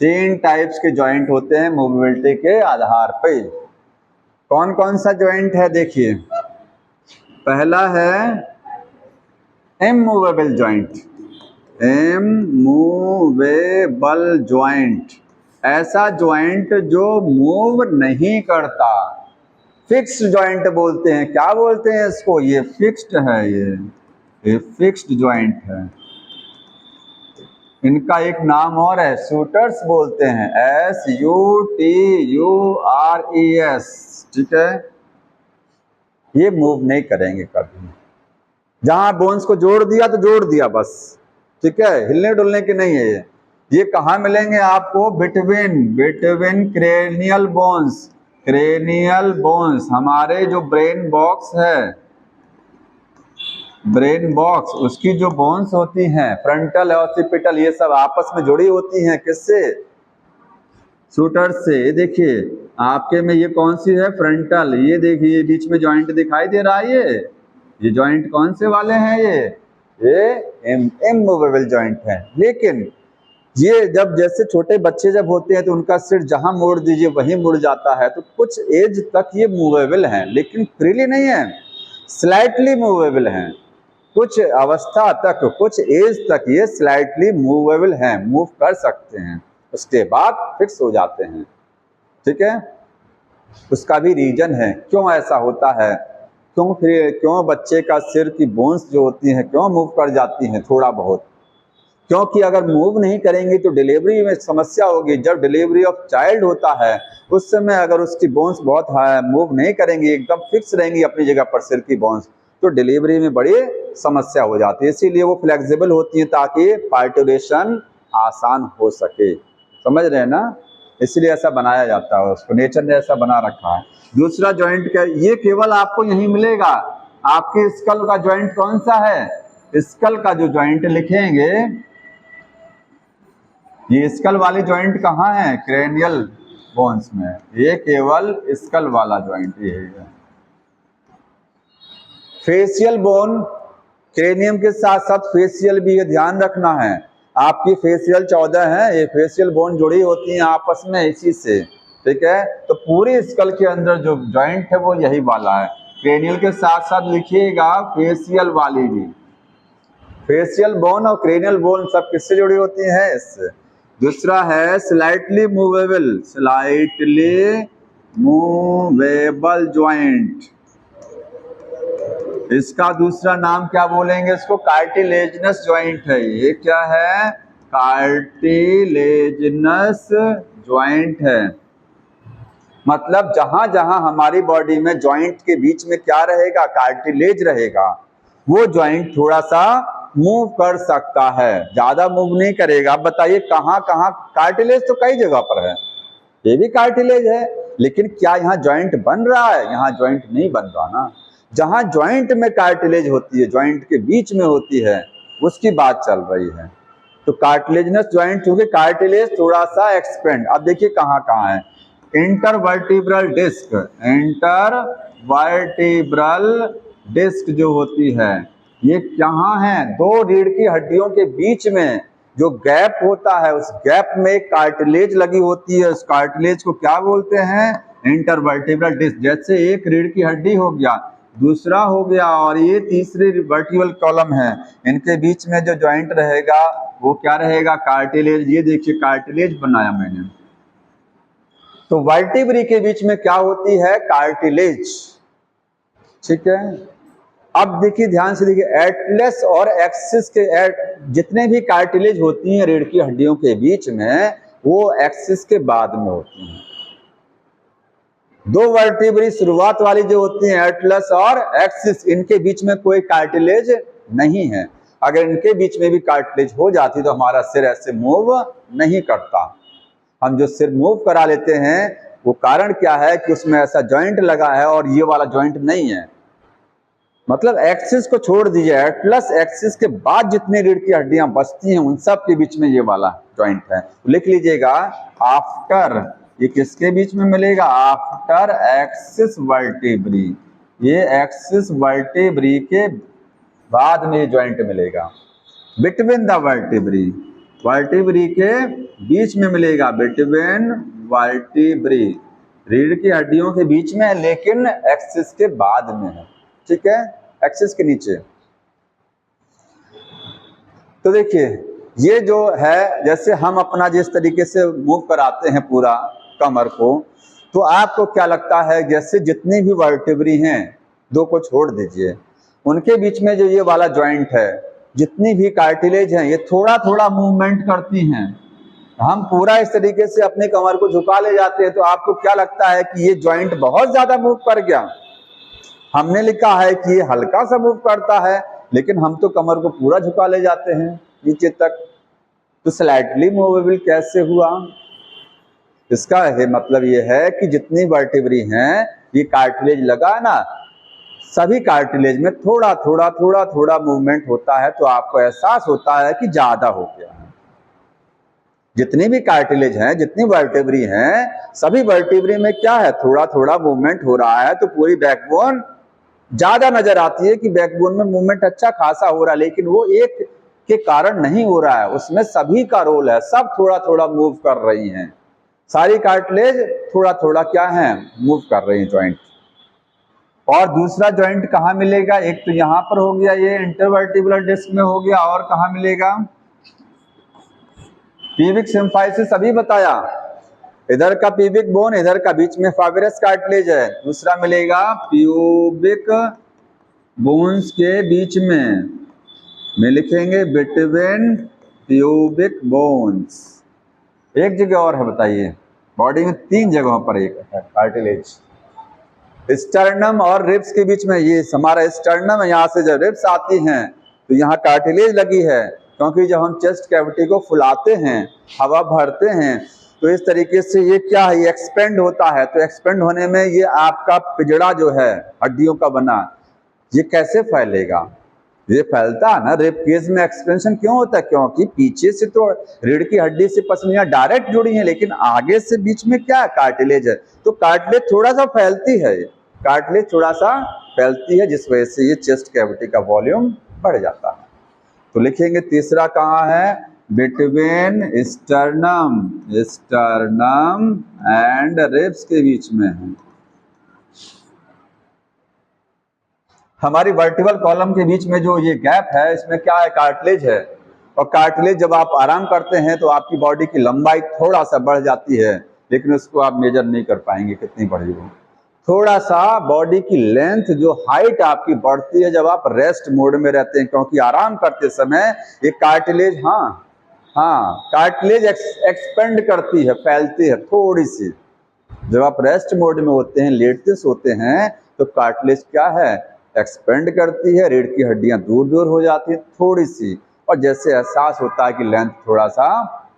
3 टाइप्स के जॉइंट होते हैं मूवेबिलिटी के आधार पे। कौन कौन सा जॉइंट है, देखिए, पहला है इमूवेबल जॉइंट, इमूवेबल जॉइंट, ऐसा जॉइंट जो मूव नहीं करता, फिक्स्ड जॉइंट बोलते हैं। क्या बोलते हैं इसको, ये फिक्स्ड है, ये फिक्स्ड जॉइंट है। इनका एक नाम और है, शूटर्स बोलते हैं, SUTURES, ठीक है। ये मूव नहीं करेंगे कभी, जहां बोन्स को जोड़ दिया तो जोड़ दिया बस, ठीक है, हिलने डुलने के नहीं है। ये कहाँ मिलेंगे आपको, between cranial bones, cranial bones, हमारे जो ब्रेन बॉक्स है, ब्रेन बॉक्स, उसकी जो बोन्स होती हैं, फ्रंटल और ऑसिपिटल, ये सब आपस में जुड़ी होती हैं, किससे, शूटर से। देखिए आपके में ये कौन सी है, फ्रंटल, ये देखिए बीच में जॉइंट दिखाई दे रहा है, ये जॉइंट कौन से वाले हैं, ये इमूवेबल जॉइंट है। लेकिन ये जब जैसे छोटे बच्चे जब होते हैं तो उनका सिर जहां मोड़ दीजिए वहीं मुड़ जाता है, तो कुछ एज तक ये मूवेबल हैं, लेकिन फ्रीली नहीं है, स्लाइटली मूवेबल हैं। कुछ अवस्था तक, कुछ एज तक ये स्लाइटली मूवेबल हैं, मूव कर सकते हैं, उसके बाद फिक्स हो जाते हैं, ठीक है। उसका भी रीजन है क्यों ऐसा होता है, क्यों बच्चे का सिर की बोन्स जो होती हैं क्यों मूव कर जाती हैं थोड़ा बहुत, क्योंकि अगर मूव नहीं करेंगे तो डिलीवरी में समस्या होगी। जब डिलीवरी ऑफ चाइल्ड होता है उस समय अगर उसकी बोन्स बहुत मूव नहीं करेंगी, एकदम फिक्स रहेंगी अपनी जगह पर सिर की बोन्स, तो डिलीवरी में बड़ी समस्या हो जाती है। इसीलिए वो फ्लेक्सिबल होती है ताकि पार्टुरेशन आसान हो सके, समझ रहे हैं ना, इसलिए ऐसा बनाया जाता है, उसको नेचर ने ऐसा बना रखा है। दूसरा जॉइंट क्या, ये केवल आपको यहीं मिलेगा, आपके स्कल का जॉइंट कौन सा है, स्कल का जो जॉइंट लिखेंगे, ये स्कल वाली जॉइंट कहाँ है, क्रेनियल, बोन्स में, ये केवल स्कल वाला ज्वाइंट ही है। फेशियल बोन, क्रेनियम के साथ साथ फेशियल भी है, ध्यान रखना है। आपकी फेशियल 14 है, ये फेशियल बोन जुड़ी होती हैं आपस में इसी से, ठीक है। तो पूरी स्कल के अंदर जो ज्वाइंट है वो यही वाला है। क्रेनियल के साथ साथ लिखिएगा फेशियल वाली भी। फेशियल बोन और क्रेनियल बोन सब किससे जुड़ी होती है? इससे। दूसरा है slightly movable, slightly movable joint, इसका दूसरा नाम क्या बोलेंगे? इसको कार्टिलेजिनस ज्वाइंट है। ये क्या है? कार्टिलेजिनस ज्वाइंट है। मतलब जहां जहां हमारी बॉडी में ज्वाइंट के बीच में क्या रहेगा? कार्टिलेज रहेगा। वो ज्वाइंट थोड़ा सा मूव कर सकता है, ज्यादा मूव नहीं करेगा। अब बताइए कहां कहां? कार्टिलेज तो कई जगह पर है, ये भी कार्टिलेज है, लेकिन क्या यहाँ ज्वाइंट बन रहा है? यहाँ ज्वाइंट नहीं बन रहा ना। जहां ज्वाइंट में कार्टिलेज होती है, ज्वाइंट के बीच में होती है, उसकी बात चल रही है। तो कार्टिलेजिनस ज्वाइंट, क्योंकि कार्टिलेज थोड़ा सा एक्सपेंड। अब देखिए कहां कहां है। इंटरवर्टिब्रल डिस्क, इंटरवर्टिब्रल डिस्क जो होती है ये कहाँ है? दो रीढ़ की हड्डियों के बीच में जो गैप होता है, उस गैप में एक कार्टिलेज लगी होती है। उस कार्टिलेज को क्या बोलते हैं? Intervertebral disc. जैसे एक रीढ़ की हड्डी हो गया, दूसरा हो गया, और ये तीसरी वर्टिब्रल कॉलम है, इनके बीच में जो ज्वाइंट रहेगा वो क्या रहेगा? कार्टिलेज। ये देखिए कार्टिलेज बनाया मैंने। तो वर्टिब्री के बीच में क्या होती है? कार्टिलेज, ठीक है। अब देखिए ध्यान से देखिए, एटलस और एक्सिस के जितने भी कार्टिलेज होती हैं रीढ़ की हड्डियों के बीच में, वो एक्सिस के बाद में होती हैं। दो वर्टिब्री शुरुआत वाली जो होती हैं, एटलस और एक्सिस, इनके बीच में कोई कार्टिलेज नहीं है। अगर इनके बीच में भी कार्टिलेज हो जाती तो हमारा सिर ऐसे मूव नहीं करता। हम जो सिर मूव करा लेते हैं वो कारण क्या है? कि उसमें ऐसा ज्वाइंट लगा है और ये वाला ज्वाइंट नहीं है। मतलब एक्सिस को छोड़ दीजिए, एटलस एक्सिस के बाद जितनी रीढ़ की हड्डियां बचती हैं उन सब के बीच में ये वाला ज्वाइंट है। तो लिख लीजिएगा आफ्टर, ये किसके बीच में मिलेगा? After axis vertebrae. ये एक्सिस वर्टिब्री के बाद में ज्वाइंट मिलेगा। बिटवीन द वर्टिब्री, वर्टिब्री के बीच में मिलेगा। बिटवीन वर्टिब्री, रीढ़ की हड्डियों के बीच में है, लेकिन एक्सिस के बाद में है, ठीक है, एक्सिस के नीचे। तो देखिए ये जो है, जैसे हम अपना जिस तरीके से मूव कराते हैं पूरा कमर को, तो आपको क्या लगता है? जैसे जितनी भी वर्टिब्री हैं, दो को छोड़ दीजिए, उनके बीच में जो ये वाला ज्वाइंट है, जितनी भी कार्टिलेज हैं, ये थोड़ा थोड़ा मूवमेंट करती हैं। हम पूरा इस तरीके से अपने कमर को झुका ले जाते हैं, तो आपको क्या लगता है कि ये ज्वाइंट बहुत ज्यादा मूव कर गया? हमने लिखा है कि ये हल्का सा मूव करता है, लेकिन हम तो कमर को पूरा झुका ले जाते हैं नीचे तक। तो स्लाइटली मूवेबल कैसे हुआ? इसका मतलब ये है कि जितनी वर्टिब्री हैं, ये कार्टिलेज लगा है ना, सभी कार्टिलेज में थोड़ा थोड़ा थोड़ा थोड़ा मूवमेंट होता है, तो आपको एहसास होता है कि ज्यादा हो गया है। जितनी भी कार्टिलेज हैं, जितनी वर्टिब्री हैं, सभी वर्टिब्री में क्या है? थोड़ा थोड़ा मूवमेंट हो रहा है। तो पूरी बैकबोन ज्यादा नजर आती है कि बैकबोन में मूवमेंट अच्छा खासा हो रहा है, लेकिन वो एक के कारण नहीं हो रहा है, उसमें सभी का रोल है, सब थोड़ा थोड़ा मूव कर रही हैं। सारी कार्टिलेज थोड़ा थोड़ा क्या है? मूव कर रही है ज्वाइंट। और दूसरा ज्वाइंट कहाँ मिलेगा? एक तो यहां पर हो गया, ये इंटरवर्टिब्रल डिस्क में हो गया, और कहाँ मिलेगा? पीविक सिम्फाइसिस अभी बताया, इधर का पीविक बोन, इधर का बीच में फाइब्रस कार्टिलेज है। दूसरा मिलेगा प्यूबिक बोन्स के बीच में लिखेंगे बिटवीन प्यूबिक बोन्स। एक जगह और है, बताइए, बॉडी में 3 जगहों पर एक है कार्टिलेज। स्टर्नम और रिब्स के बीच में, ये हमारा स्टर्नम है, यहाँ से जब रिब्स आती हैं तो यहाँ कार्टिलेज लगी है, क्योंकि जब हम चेस्ट कैविटी को फुलाते हैं, हवा भरते हैं, तो इस तरीके से ये क्या है? ये एक्सपेंड होता है। तो एक्सपेंड होने में ये आपका पिजड़ा जो है हड्डियों का बना, ये कैसे फैलेगा? ये फैलता है ना रिब केज में, एक्सपेंशन क्यों होता है? क्योंकि पीछे से तो रीढ़ की हड्डी से पसलियां डायरेक्ट जुड़ी हैं, लेकिन आगे से बीच में क्या है? कार्टिलेज है। तो कार्टिलेज थोड़ा सा फैलती है, कार्टिलेज थोड़ा सा फैलती है, जिस वजह से ये चेस्ट कैविटी का वॉल्यूम बढ़ जाता है। तो लिखेंगे तीसरा कहाँ है? बिटवीन स्टर्नम एंड रिब्स के बीच में है। हमारी वर्टिकल कॉलम के बीच में जो ये गैप है, इसमें क्या है? कार्टिलेज है। और कार्टिलेज जब आप आराम करते हैं तो आपकी बॉडी की लंबाई थोड़ा सा बढ़ जाती है, लेकिन उसको आप मेजर नहीं कर पाएंगे कितनी बढ़ी हो। थोड़ा सा बॉडी की लेंथ, जो हाइट आपकी बढ़ती है जब आप रेस्ट मोड में रहते हैं, क्योंकि आराम करते समय ये कार्टिलेज कार्टिलेज एक्सपेंड करती है, फैलती है थोड़ी सी। जब आप रेस्ट मोड में होते हैं, लेटते सोते हैं, तो कार्टिलेज क्या है? एक्सपेंड करती है, रीढ़ की हड्डियां दूर दूर हो जाती है थोड़ी सी, और जैसे एहसास होता है कि लेंथ थोड़ा सा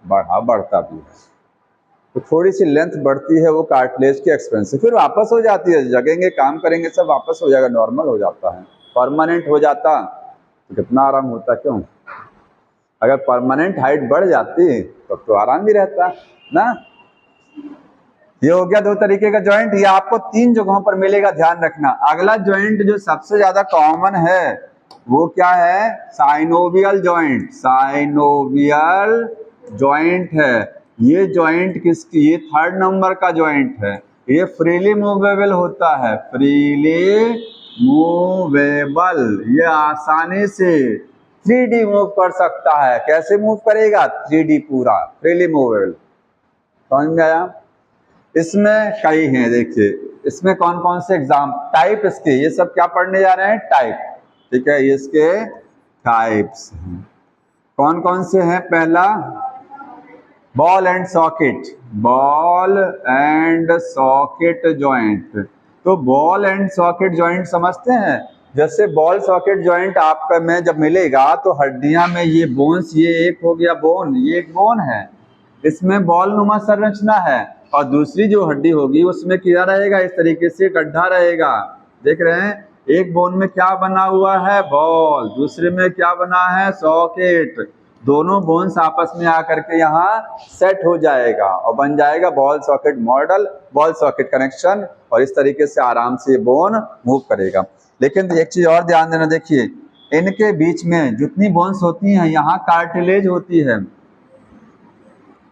बढ़ता भी है, तो थोड़ी सी लेंथ बढ़ती है वो कार्टिलेज के एक्सपेंस से, फिर वापस हो जाती है। जगेंगे, काम करेंगे, सब वापस हो जाएगा, नॉर्मल हो जाता है। परमानेंट हो जाता तो कितना आराम होता, क्यों? अगर परमानेंट हाइट बढ़ जाती तो आराम भी रहता ना। ये हो गया दो तरीके का जॉइंट, ये आपको 3 जगहों पर मिलेगा, ध्यान रखना। अगला जॉइंट जो सबसे ज्यादा कॉमन है वो क्या है? Synovial joint. साइनोवियल जॉइंट है ये जॉइंट। किसकी? ये 3rd नंबर का जॉइंट है। ये फ्रीली मूवेबल होता है, फ्रीली मूवेबल। ये आसानी से 3D मूव कर सकता है। कैसे मूव करेगा? 3D पूरा फ्रीली मूवेबल। समझ में आया? इसमें कई हैं, देखिए इसमें कौन कौन से एग्जाम टाइप इसके, ये सब क्या पढ़ने जा रहे हैं? टाइप। ठीक है, ये इसके टाइप्स हैं। कौन कौन से हैं? पहला ball and socket. Ball and socket joint. तो बॉल एंड सॉकेट जॉइंट समझते हैं? जैसे बॉल सॉकेट जॉइंट आपका में जब मिलेगा तो हड्डियां में ये बोन्स, ये एक हो गया बोन, ये एक बोन है, इसमें बॉल नुमा संरचना है, और दूसरी जो हड्डी होगी उसमें क्या रहेगा? इस तरीके से गड्ढा रहेगा। देख रहे हैं? एक बोन में क्या बना हुआ है? बॉल। दूसरे में क्या बना है? सॉकेट। दोनों बोन्स आपस में आकर के यहाँ सेट हो जाएगा और बन जाएगा ball socket model, ball socket connection, और इस तरीके से आराम से बोन मूव करेगा। लेकिन एक चीज और ध्यान देना, देखिए इनके बीच में जितनी बोन्स होती हैं, यहाँ कार्टिलेज होती है।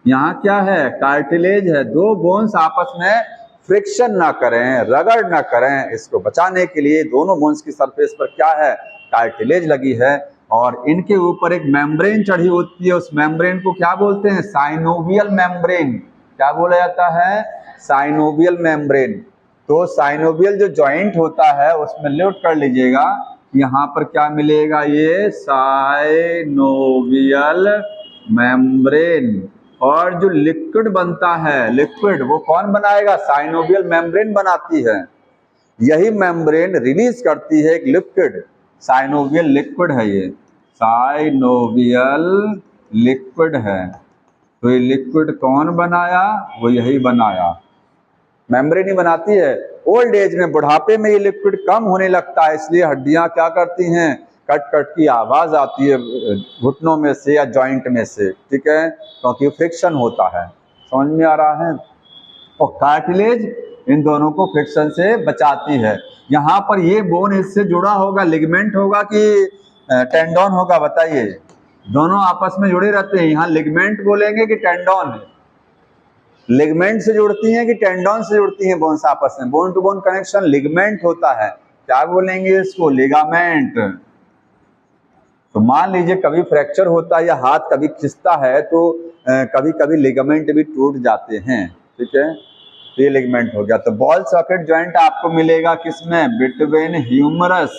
यहाँ क्या है? कार्टिलेज है। 2 बोन्स आपस में फ्रिक्शन ना करें, रगड़ ना करें, इसको बचाने के लिए दोनों बोन्स की सरफेस पर क्या है? कार्टिलेज लगी है, और इनके ऊपर एक मेम्ब्रेन चढ़ी होती है। उस मेम्ब्रेन को क्या बोलते हैं? Synovial membrane. क्या बोला जाता है? Synovial membrane. तो साइनोवियल जो जॉइंट होता है उसमें नोट कर लीजिएगा, यहाँ पर क्या मिलेगा? ये साइनोवियल मेम्ब्रेन। और जो लिक्विड बनता है, लिक्विड वो कौन बनाएगा? साइनोवियल मेम्ब्रेन बनाती है। यही मेम्ब्रेन रिलीज करती है एक लिक्विड, साइनोवियल लिक्विड है ये, साइनोवियल लिक्विड है। तो ये लिक्विड कौन बनाया? वो यही बनाया, मेम्ब्रेन ही बनाती है। ओल्ड एज में, बुढ़ापे में ये लिक्विड कम होने लगता है, इसलिए हड्डियां क्या करती हैं? कट कट की आवाज आती है घुटनों में से या जॉइंट में से, ठीक है, क्योंकि फ्रिक्शन होता है। समझ में आ रहा है? और कार्टिलेज इन दोनों को फ्रिक्शन से बचाती है। यहाँ पर ये बोन इससे जुड़ा होगा, लिगमेंट होगा कि टेंडोन होगा? बताइए। दोनों आपस में जुड़े रहते हैं। यहाँ लिगमेंट बोलेंगे कि टेंडोन? लिगमेंट से जुड़ती हैं कि टेंडोन से जुड़ती हैं बोन्स आपस में? Bone to bone connection ligament होता है। क्या बोलेंगे इसको? लिगामेंट। तो मान लीजिए कभी फ्रैक्चर होता है या हाथ कभी खिंचता है तो कभी कभी लिगामेंट भी टूट जाते हैं, ठीक है, ये लिगामेंट हो गया। तो बॉल सॉकेट जॉइंट आपको मिलेगा किसमें? बिटवीन ह्यूमरस,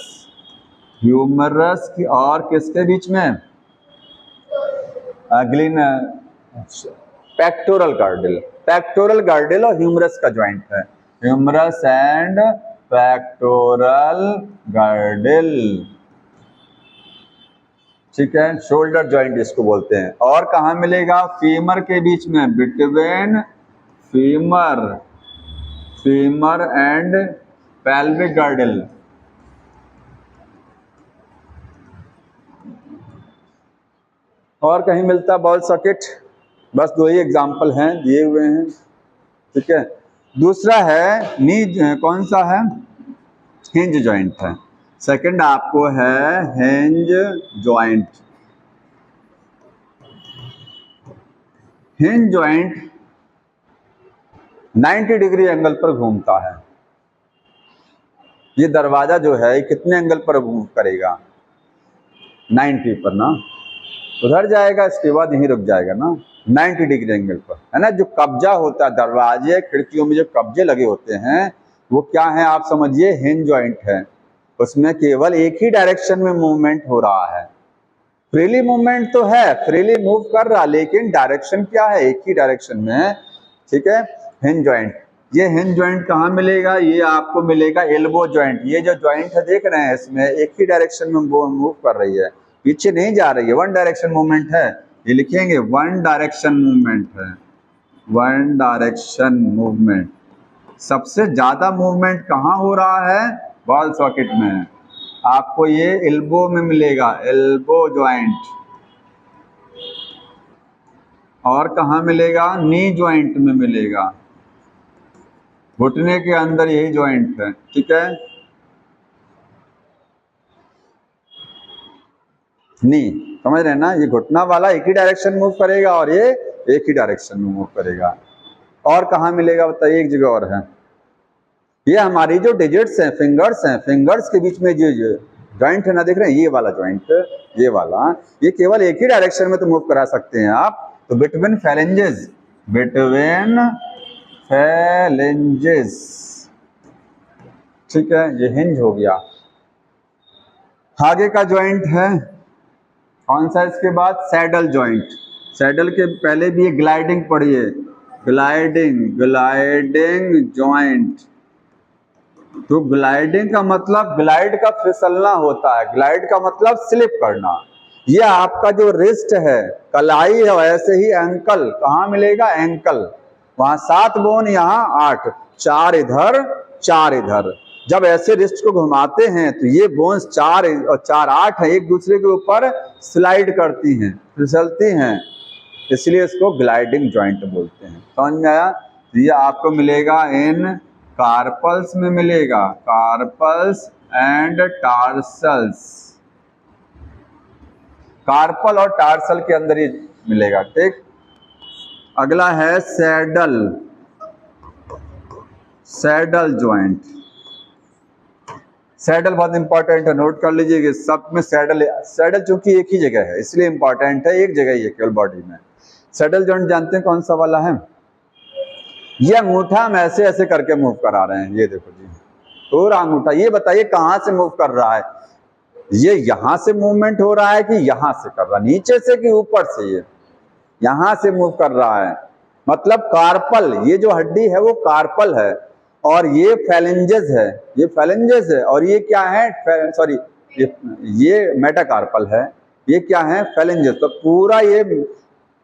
ह्यूमरस की और किसके बीच में? ग्लिन पेक्टोरल गार्डिल। पेक्टोरल गार्डिल और ह्यूमरस का जॉइंट है, ह्यूमरस एंड पेक्टोरल गार्डिल, ठीक है। शोल्डर जॉइंट इसको बोलते हैं। और कहाँ मिलेगा? फीमर के बीच में, between femur, femur and pelvic girdle. और कहीं मिलता बॉल सॉकेट? बस 2 ही एग्जाम्पल हैं दिए हुए हैं, ठीक है। दूसरा है नी, कौन सा है? हिंज जॉइंट है। सेकंड आपको है hinge joint. Hinge joint 90 degree angle पर घूमता है। ये दरवाजा जो है कितने एंगल पर मूव करेगा? 90 पर ना, उधर जाएगा, इसके बाद यहीं रुक जाएगा ना, 90 डिग्री एंगल पर, है ना। जो कब्जा होता है दरवाजे खिड़कियों में, जो कब्जे लगे होते हैं वो क्या है आप समझिए? हिंज जॉइंट है। उसमें केवल एक ही डायरेक्शन में मूवमेंट हो रहा है। फ्रीली मूवमेंट तो है, फ्रीली मूव कर रहा, लेकिन डायरेक्शन क्या है? एक ही डायरेक्शन में, ठीक है। हिंज जॉइंट, ये हिंज जॉइंट कहाँ मिलेगा? ये आपको मिलेगा एल्बो जॉइंट। ये जो जॉइंट है देख रहे हैं, इसमें एक ही डायरेक्शन में मूव कर रही है, पीछे नहीं जा रही है, वन डायरेक्शन मूवमेंट है। ये लिखेंगे वन डायरेक्शन मूवमेंट है, वन डायरेक्शन मूवमेंट। सबसे ज्यादा मूवमेंट कहाँ हो रहा है? बॉल सॉकेट में। आपको ये एल्बो में मिलेगा, एल्बो जॉइंट। और कहाँ मिलेगा? नी जॉइंट में मिलेगा, घुटने के अंदर यही जॉइंट है, ठीक है। नी, समझ रहे हैं ना? ये घुटना वाला एक ही डायरेक्शन मूव करेगा और ये एक ही डायरेक्शन में मूव करेगा। और कहाँ मिलेगा बताइए? एक जगह और है। ये हमारी जो डिजिट्स हैं, फिंगर्स हैं, फिंगर्स के बीच में जो जॉइंट है ना, देख रहे हैं? ये वाला जॉइंट, ये वाला, ये केवल एक ही डायरेक्शन में तो मूव करा सकते हैं आप। तो बिटवीन फैलेंजेस, बिटवीन फैलेंजेस, ठीक है, ये हिंज हो गया। आगे का जॉइंट है कौन सा? इसके बाद सैडल जॉइंट। सैडल के पहले भी ये ग्लाइडिंग पढ़िए, ग्लाइडिंग, ग्लाइडिंग जॉइंट। तो ग्लाइडिंग का मतलब ग्लाइड का फिसलना होता है, ग्लाइड का मतलब स्लिप करना। ये आपका जो रिस्ट है, कलाई है, वैसे ही एंकल कहाँ मिलेगा? एंकल, वहां 7 बोन, यहाँ 8, 4 इधर 4 इधर। जब ऐसे रिस्ट को घुमाते हैं तो ये बोन्स 4 और 4 8 है, एक दूसरे के ऊपर स्लाइड करती हैं, फिसलती हैं, इसलिए इसको ग्लाइडिंग जॉइंट बोलते हैं। समझ में आया? ये आपको मिलेगा इन कार्पल्स में मिलेगा, कार्पल्स एंड टार्सल्स। कार्पल और टार्सल के अंदर ही मिलेगा, ठीक। अगला है सैडल, सैडल जॉइंट। सैडल बहुत इंपॉर्टेंट है, नोट कर लीजिए। सब में सैडल, सैडल चूंकि एक ही जगह है इसलिए इंपॉर्टेंट है, एक जगह ही है केवल बॉडी में। सैडल जॉइंट जानते हैं कौन सा वाला है? ये अंगूठा हम ऐसे ऐसे करके मूव करा रहे हैं, ये देखो जी, पूरा अंगूठा। ये बताइए कहाँ से मूव कर रहा है? ये यहां से मूवमेंट हो रहा है कि यहां से कर रहा है? नीचे से कि ऊपर से? ये यहां से मूव कर रहा है, मतलब कार्पल, ये जो हड्डी है वो कार्पल है, और ये फैलेंजेस है, ये फैलेंजेस है, और ये क्या है? सॉरी, ये मेटाकार्पल है। ये क्या है? फैलेंजेस। तो पूरा ये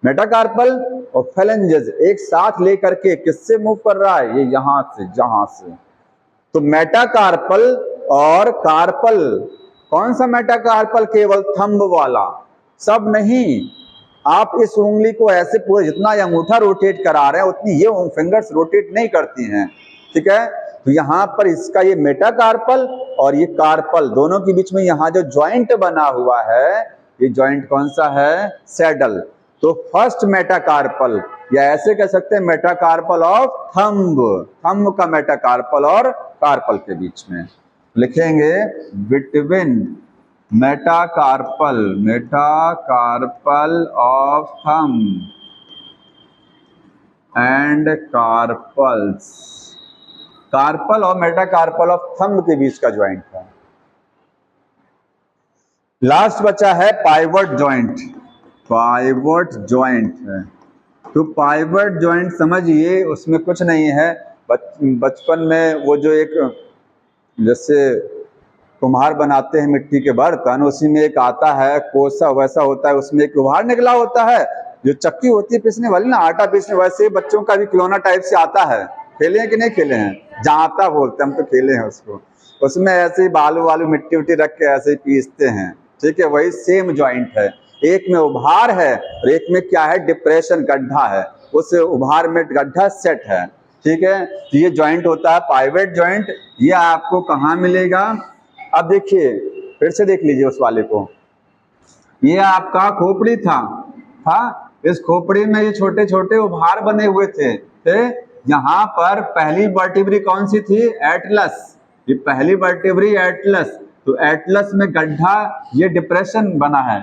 मेटाकार्पल और फैलेंजेस एक साथ लेकर के किससे मूव कर रहा है? ये यहां से, जहां से। तो मेटाकार्पल और कार्पल, कौन सा मेटाकार्पल? केवल थंब वाला, सब नहीं। आप इस उंगली को ऐसे पूरे, जितना अंगूठा रोटेट करा रहे हैं उतनी ये फिंगर्स रोटेट नहीं करती हैं, ठीक है। तो यहाँ पर इसका ये मेटाकार्पल और ये कार्पल, दोनों के बीच में यहाँ जो जॉइंट बना हुआ है, ये जॉइंट कौन सा है? सैडल। तो फर्स्ट मेटाकार्पल, या ऐसे कह सकते हैं मेटाकार्पल ऑफ थंब, थंब का मेटाकार्पल और कार्पल के बीच में लिखेंगे between metacarpal, metacarpal of thumb and carpals. Carpal और मेटाकार्पल ऑफ थंब के बीच का जॉइंट है। लास्ट बचा है पाइवट जॉइंट, पाइवट जॉइंट है। तो पाइवट जॉइंट समझिए, उसमें कुछ नहीं है। बचपन में वो जो एक, जैसे कुम्हार बनाते हैं मिट्टी के बर्तन, उसी में एक आता है कोसा, वैसा होता है, उसमें एक कुम्हार निकला होता है, जो चक्की होती है पीसने वाली ना, आटा पीसने, वैसे बच्चों का भी खिलौना टाइप से आता है। खेले हैं कि नहीं खेले हैं? जाता बोलते हैं, हम तो खेले हैं उसको। उसमें ऐसे ही बालू वालू मिट्टी उट्टी रख के ऐसे ही पीसते हैं, ठीक है। वही सेम जॉइंट है। एक में उभार है और एक में क्या है, डिप्रेशन, गड्ढा है, उस उभार में गड्ढा सेट है। ठीक है, तो ये जॉइंट होता है पाइवेट जॉइंट। ये आपको कहाँ मिलेगा? अब देखिए फिर से देख लीजिए उस वाले को। ये आपका खोपड़ी था, इस खोपड़ी में ये छोटे छोटे उभार बने हुए थे। यहाँ पर पहली वर्टिब्री कौन सी थी? एटलस। ये पहली वर्टिब्री एटलस, तो एटलस में गड्ढा, ये डिप्रेशन बना है,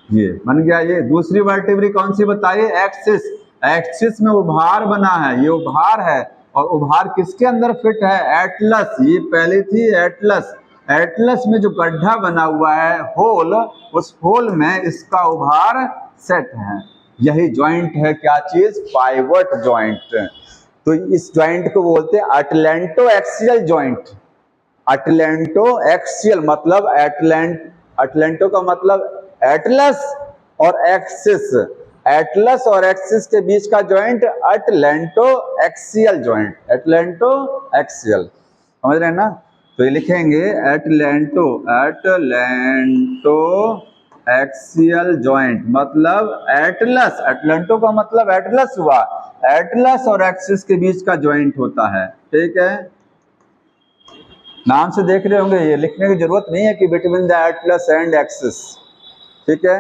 ये बन गया। ये दूसरी वर्टिब्री कौन सी बताइए? एक्सिस। एक्सिस में उभार बना है, ये उभार है, और उभार किसके अंदर फिट है? एटलस। ये पहली थी एटलस। एटलस में जो गड्ढा बना हुआ है, होल, उस होल में इसका उभार सेट है। यही जॉइंट है क्या चीज? Pivot joint. तो इस जॉइंट को बोलते हैं अटलैंटो एक्सियल जॉइंट। अटलैंटो एक्सियल मतलब अटलैंटो का मतलब एटलस और एक्सिस, एटलस और एक्सिस के बीच का जॉइंट अटलैंटो एक्सियल जॉइंट, एटलैंटो एक्सियल, समझ रहे हैं ना? तो ये लिखेंगे एटलैंटो एक्सियल जॉइंट मतलब एटलस, अटलैंटो का मतलब एटलस हुआ, एटलस और एक्सिस के बीच का जॉइंट होता है। ठीक है, नाम से देख रहे होंगे, ये लिखने की जरूरत नहीं है कि between the Atlas and axis. ठीक है,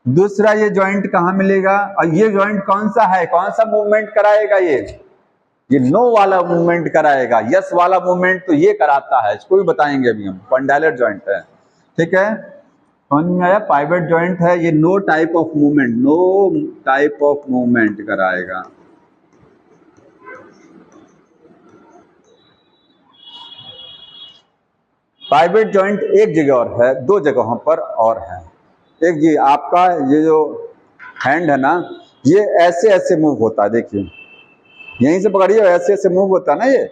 दूसरा ये जॉइंट कहाँ मिलेगा? और ये जॉइंट कौन सा है, कौन सा मूवमेंट कराएगा? ये नो वाला मूवमेंट कराएगा, यस वाला मूवमेंट तो ये कराता है, इसको भी बताएंगे अभी हम। कॉन्डाइलर जॉइंट है। ठीक है, समझ में आया? पाइवट जॉइंट है, ये नो टाइप ऑफ मूवमेंट कराएगा। पाइवट जॉइंट एक जगह और है, दो जगहों पर और है। एक ये आपका ये जो हैंड है ना, ये ऐसे ऐसे मूव होता है, देखिए यहीं से पकड़िए, ऐसे ऐसे मूव होता है ना ये।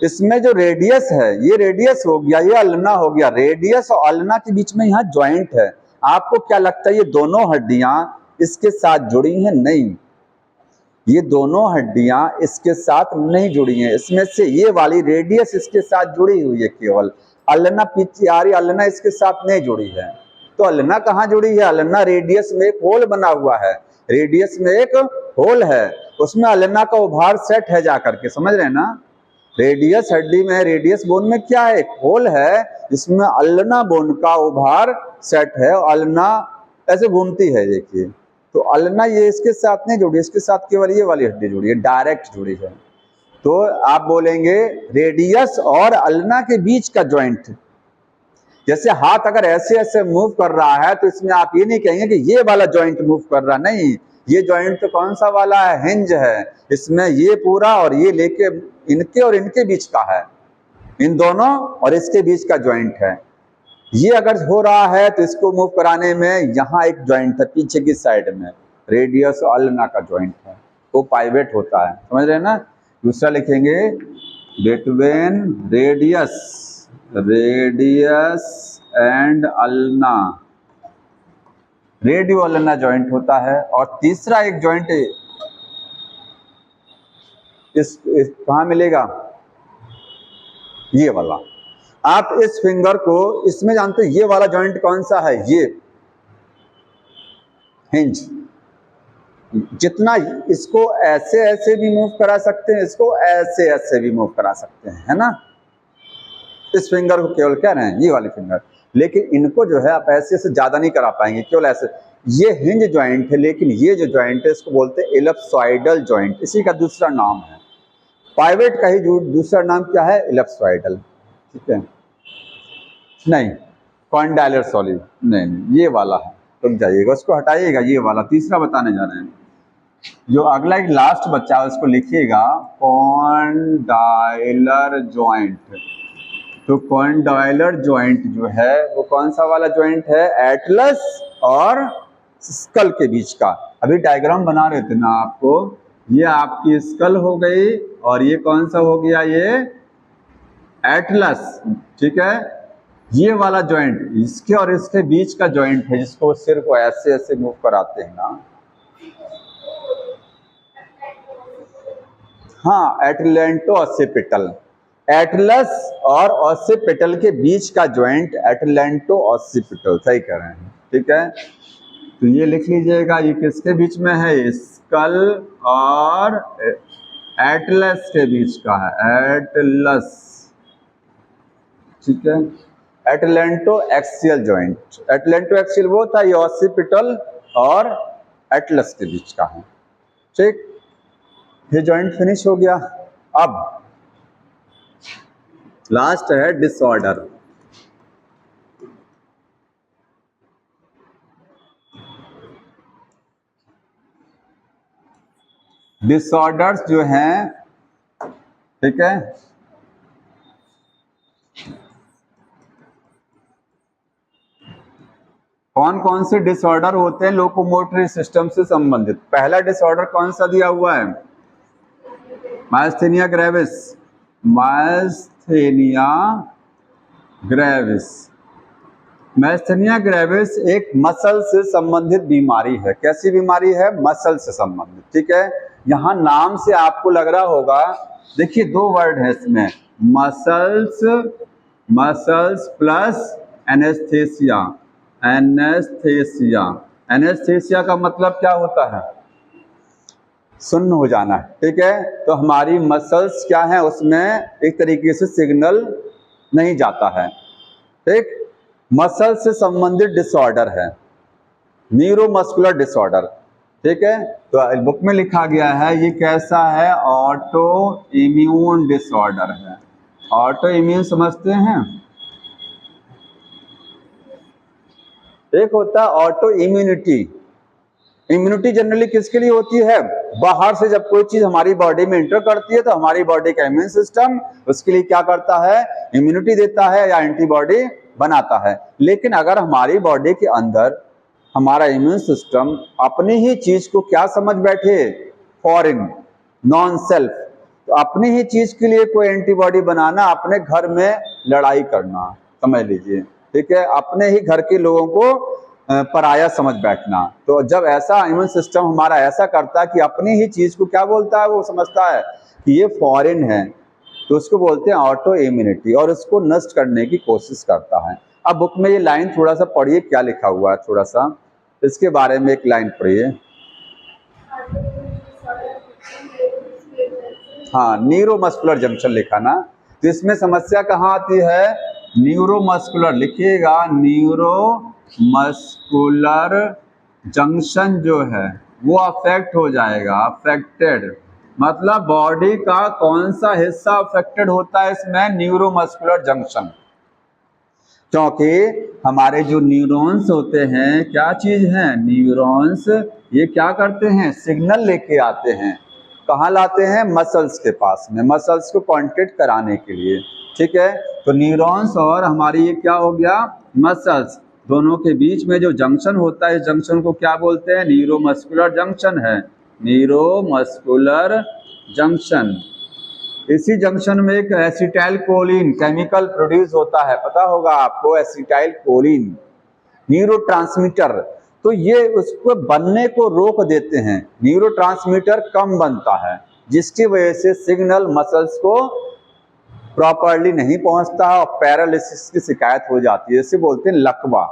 इसमें जो रेडियस है, ये रेडियस हो गया, ये अल्ना हो गया। रेडियस और अल्ना के बीच में यहाँ जॉइंट है। आपको क्या लगता है ये दोनों हड्डियां इसके साथ जुड़ी हैं? नहीं, ये दोनों हड्डियां इसके साथ नहीं जुड़ी हैं। इसमें से ये वाली रेडियस इसके साथ जुड़ी हुई है केवल, अल्ना पीछे आ रही, अल्ना इसके साथ नहीं जुड़ी है। तो अल्ना कहाँ जुड़ी है? अल्ना रेडियस में एक होल बना हुआ है, रेडियस में एक होल है, उसमें अल्ना का उभार सेट है जाकर के, समझ रहे हैं ना? रेडियस हड्डी में, रेडियस बोन में क्या है? एक होल है जिसमें अल्ना बोन का उभार सेट है, और अल्ना ऐसे घूमती है, देखिए। तो अल्ना ये इसके साथ नहीं जुड़ी, इसके साथ केवल ये वाली हड्डी जुड़ी है, डायरेक्ट जुड़ी है। तो आप बोलेंगे रेडियस और अल्ना के बीच का जॉइंट। जैसे हाथ अगर ऐसे ऐसे मूव कर रहा है, तो इसमें आप ये नहीं कहेंगे कि ये वाला जॉइंट मूव कर रहा, नहीं, ये जॉइंट तो कौन सा वाला है? हिंज है। इसमें ये पूरा और ये लेके इनके और इनके बीच का है, इन दोनों और इसके बीच का जॉइंट है। ये अगर हो रहा है तो इसको मूव कराने में यहाँ एक जॉइंट है पीछे की साइड में, रेडियस और अल्ना का जॉइंट है, वो पाइवेट होता है, समझ रहे हैं ना? दूसरा लिखेंगे between radius and ulna, radio ulna joint होता है। और तीसरा एक जॉइंट इस कहाँ मिलेगा? ये वाला। आप इस फिंगर को, इसमें जानते हैं ये वाला जॉइंट कौन सा है? ये हिंज। जितना इसको ऐसे ऐसे भी मूव करा सकते हैं, इसको ऐसे ऐसे भी मूव करा सकते हैं, है ना? इस फिंगर को केवल कह रहे हैं, ये वाली फिंगर, लेकिन इनको जो है आप ऐसे ऐसे ज्यादा नहीं करा पाएंगे, केवल ऐसे। ये हिंज जॉइंट है, लेकिन ये जो जॉइंट है इसको बोलते हैं इलिप्सॉइडल जॉइंट, इसी का दूसरा नाम है। पाइवेट का ही दूसरा नाम क्या है? इलिप्सॉइडल। ठीक है, नहीं कॉन्डाइलर सॉलिड नहीं, ये वाला है, रुक जाइएगा, उसको हटाइएगा, ये वाला तीसरा बताने जा रहे हैं। जो अगला एक लास्ट बच्चा है उसको लिखिएगा कॉन्डाइलर जॉइंट। तो कॉन्डाइलर जॉइंट जो है वो कौन सा वाला जॉइंट है? एटलस और स्कल के बीच का। अभी डायग्राम बना रहे थे ना आपको, ये आपकी स्कल हो गई और ये कौन सा हो गया? ये एटलस। ठीक है, ये वाला जॉइंट इसके और इसके बीच का जॉइंट है, जिसको सिर को ऐसे ऐसे मूव कराते हैं ना। हाँ, एटलैंटो ऑसिपिटल, एटलस और ऑसिपिटल के बीच का जॉइंट एटलैंटो ऑसिपिटल, सही कह रहे हैं। ठीक है, तो ये लिख लीजिएगा, ये किसके बीच में है, स्कल और एटलस के बीच का है, एटलस, ठीक है, atlanto axial joint, atlanto axial वो था, ये ऑसिपिटल और एटलस के बीच का है, ठीक। ये जॉइंट फिनिश हो गया। अब लास्ट है डिसऑर्डर। डिसऑर्डर्स जो हैं, ठीक है, कौन कौन से डिसऑर्डर होते हैं लोकोमोटरी सिस्टम से संबंधित। पहला डिसऑर्डर कौन सा दिया हुआ है, myasthenia gravis, myasthenia gravis. Myasthenia gravis एक मसल से संबंधित बीमारी है। कैसी बीमारी है, मसल से संबंधित, ठीक है। यहाँ नाम से आपको लग रहा होगा, देखिए दो वर्ड है इसमें, muscles, muscles plus anaesthesia, anaesthesia. Anaesthesia का मतलब क्या होता है, सुन्न हो जाना, ठीक है। तो हमारी मसल्स क्या है, उसमें एक तरीके से सिग्नल नहीं जाता है, ठीक। मसल से संबंधित डिसऑर्डर है, न्यूरोमस्कुलर डिसऑर्डर, ठीक है। तो बुक में लिखा गया है ये कैसा है, ऑटो इम्यून डिसऑर्डर है। ऑटो इम्यून समझते हैं, एक होता है ऑटो इम्यूनिटी। इम्यूनिटी जनरली किसके लिए होती है, बाहर से जब कोई चीज हमारी बॉडी में एंटर करती है तो हमारी बॉडी का इम्यून सिस्टम उसके लिए क्या करता है, इम्यूनिटी देता है या एंटीबॉडी बनाता है। लेकिन अगर हमारी बॉडी के अंदर हमारा इम्यून सिस्टम अपनी ही चीज को क्या समझ बैठे, फॉरेन, नॉन सेल्फ, तो अपनी ही चीज के लिए कोई एंटीबॉडी बनाना, अपने घर में लड़ाई करना, समझ लीजिए, ठीक है, अपने ही घर के लोगों को पराया समझ बैठना। तो जब ऐसा इम्यून सिस्टम हमारा ऐसा करता है कि अपनी ही चीज को क्या बोलता है, वो समझता है कि ये फॉरेन है, तो उसको बोलते हैं ऑटो इम्यूनिटी, और उसको नष्ट करने की कोशिश करता है। अब बुक में ये लाइन थोड़ा सा पढ़िए, क्या लिखा हुआ है, थोड़ा सा इसके बारे में एक लाइन पढ़िए। हाँ, न्यूरोमस्कुलर जंक्शन लिखा ना, तो इसमें समस्या कहाँ आती है, न्यूरोमस्कुलर लिखिएगा, न्यूरोमस्कुलर जंक्शन जो है वो अफेक्ट हो जाएगा, अफेक्टेड, मतलब बॉडी का कौन सा हिस्सा अफेक्टेड होता है इसमें, न्यूरोमस्कुलर जंक्शन। क्योंकि हमारे जो न्यूरॉन्स होते हैं, क्या चीज है, न्यूरॉन्स, ये क्या करते हैं, सिग्नल लेके आते हैं, कहाँ लाते हैं, मसल्स के पास में, मसल्स को कॉन्ट्रैक्ट कराने के लिए, ठीक है। तो न्यूरॉन्स और हमारी ये क्या हो गया, मसल्स, दोनों के बीच में जो जंक्शन होता है, इस जंक्शन को क्या बोलते हैं, न्यूरोमस्कुलर जंक्शन है, न्यूरोमस्कुलर जंक्शन। इसी जंक्शन में एक एसिटाइल कोलिन केमिकल प्रोड्यूस होता है, पता होगा आपको, एसिटाइल कोलिन न्यूरोट्रांसमीटर। तो ये उसको बनने को रोक देते हैं, न्यूरोट्रांसमीटर कम बनता है, जिसकी वजह से सिग्नल मसल्स को प्रॉपर्ली नहीं पहुंचता है और पैरालिसिस की शिकायत हो जाती है, इसे बोलते हैं लकवा,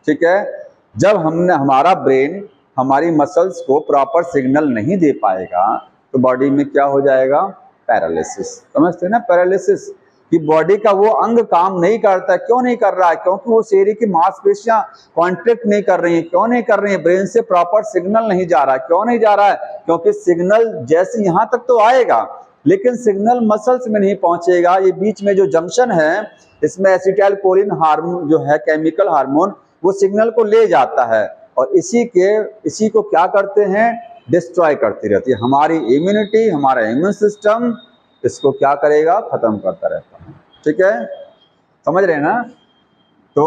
ठीक है। जब हमने हमारा ब्रेन हमारी मसल्स को प्रॉपर सिग्नल नहीं दे पाएगा तो बॉडी में क्या हो जाएगा, पैरालिसिस, समझते हैं ना, पैरालिसिस कि बॉडी का वो अंग काम नहीं करता। क्यों नहीं कर रहा है, क्योंकि वो शरीर की मांसपेशियां कॉन्ट्रैक्ट नहीं कर रही हैं। क्यों नहीं कर रही हैं, ब्रेन से प्रॉपर सिग्नल नहीं जा रहा है। क्यों नहीं जा रहा है, क्योंकि सिग्नल जैसे यहां तक तो आएगा लेकिन सिग्नल मसल्स में नहीं पहुंचेगा। ये बीच में जो जंक्शन है इसमें एसिटाइल कोलिन हार्मोन जो है, केमिकल हार्मोन, वो सिग्नल को ले जाता है और इसी को क्या करते हैं, डिस्ट्रॉय करती रहती है। हमारी इम्यूनिटी, हमारा इम्यून सिस्टम इसको क्या करेगा, खत्म करता रहता है, ठीक है, समझ रहे हैं ना। तो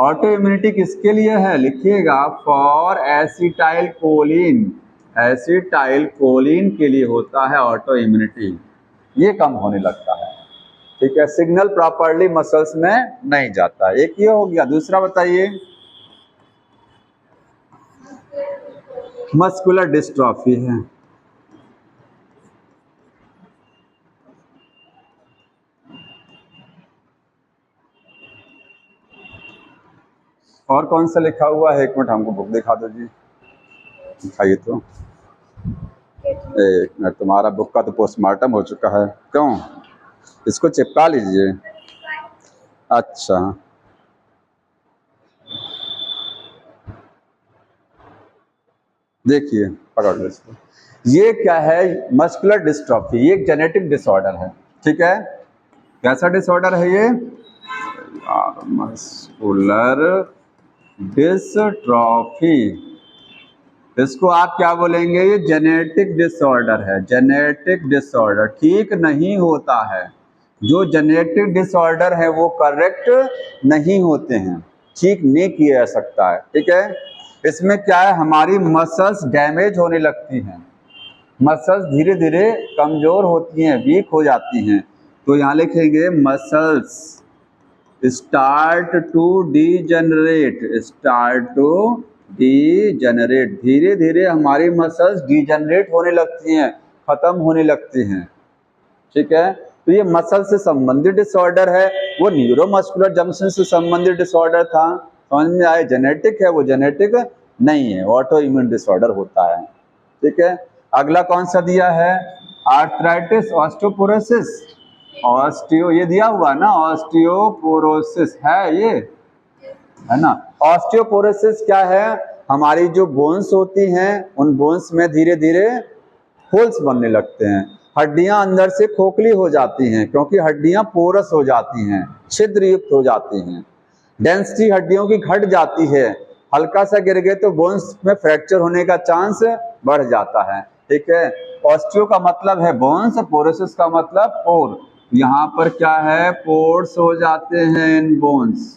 ऑटो इम्यूनिटी किसके लिए है, लिखिएगा, for acetyl choline, acetyl choline के लिए होता है ऑटो इम्यूनिटी, ये कम होने लगता है, ठीक है, सिग्नल प्रॉपर्ली मसल्स में नहीं जाता। एक ये हो गया। दूसरा बताइए, मस्कुलर डिस्ट्रॉफी है। और कौन सा लिखा हुआ है? एक मिनट हमको बुक दिखा दो जी, दिखाइए तो। एक मिनट, तुम्हारा बुक का तो पोस्टमार्टम हो चुका है। क्यों? इसको चिपका लीजिए। अच्छा, देखिए, पकड़ लो इसको। ये क्या है? Muscular dystrophy. ये एक जेनेटिक डिसऑर्डर है, ठीक है। कैसा डिसऑर्डर है ये? Muscular dystrophy. इसको आप क्या बोलेंगे? ये जेनेटिक डिसऑर्डर है, जेनेटिक डिसऑर्डर। ठीक नहीं होता है, जो जेनेटिक डिसऑर्डर है वो करेक्ट नहीं होते हैं, ठीक नहीं किया जा सकता है, ठीक है। इसमें क्या है? हमारी मसल्स डैमेज होने लगती हैं, मसल्स धीरे धीरे कमजोर होती हैं, वीक हो जाती हैं। तो यहाँ लिखेंगे muscles start to degenerate, start to degenerate. धीरे धीरे हमारी मसल्स डीजनरेट होने लगती हैं, खत्म होने लगती हैं, ठीक है। तो ये मसल से संबंधित डिसऑर्डर है, वो न्यूरोमस्कुलर जंक्शन से संबंधित डिसऑर्डर था। समझ में आए? जेनेटिक है, वो जेनेटिक नहीं है, ऑटो इम्यून डिसऑर्डर होता है, ठीक है। अगला कौन सा दिया है? Arthritis, osteoporosis. ऑस्टियो ये दिया हुआ ना, ऑस्टियोपोरोसिस है ये, है ना। ऑस्टियोपोरोसिस क्या है? हमारी जो बोन्स होती हैं, उन बोन्स में धीरे धीरे होल्स बनने लगते हैं, हड्डियां अंदर से खोखली हो जाती हैं, क्योंकि हड्डियां पोरस हो जाती हैं, छिद्र युक्त हो जाती हैं, डेंसिटी हड्डियों की घट जाती है, हल्का सा गिर गए तो बोन्स में फ्रैक्चर होने का चांस बढ़ जाता है, ठीक है। ऑस्टियो का मतलब है बोन्स, पोरोसिस का मतलब पोर। यहाँ पर क्या है? पोर्स हो जाते हैं इन बोन्स।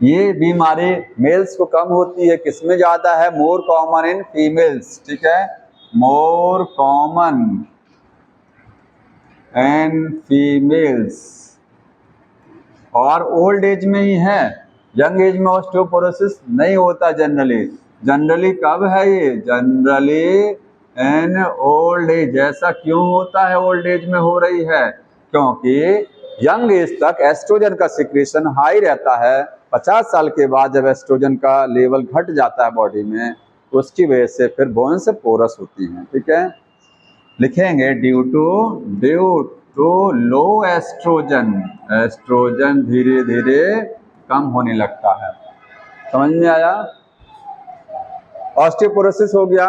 ये बीमारी मेल्स को कम होती है, किसमें ज्यादा है? मोर कॉमन इन फीमेल्स, ठीक है, मोर कॉमन इन फीमेल्स। और ओल्ड एज में ही है, यंग एज में ऑस्टियोपोरोसिस नहीं होता जनरली। जनरली कब है ये? Generally in old age. ऐसा क्यों होता है? ओल्ड एज में हो रही है क्योंकि यंग एज तक एस्ट्रोजन का सिक्रेशन हाई रहता है। 50 साल के बाद जब एस्ट्रोजन का लेवल घट जाता है बॉडी में, उसकी वजह से फिर बोन्स पोरस होती हैं, ठीक है। लिखेंगे due to low estrogen, estrogen धीरे धीरे कम होने लगता है। समझ में आया? ऑस्टियोपोरोसिस हो गया।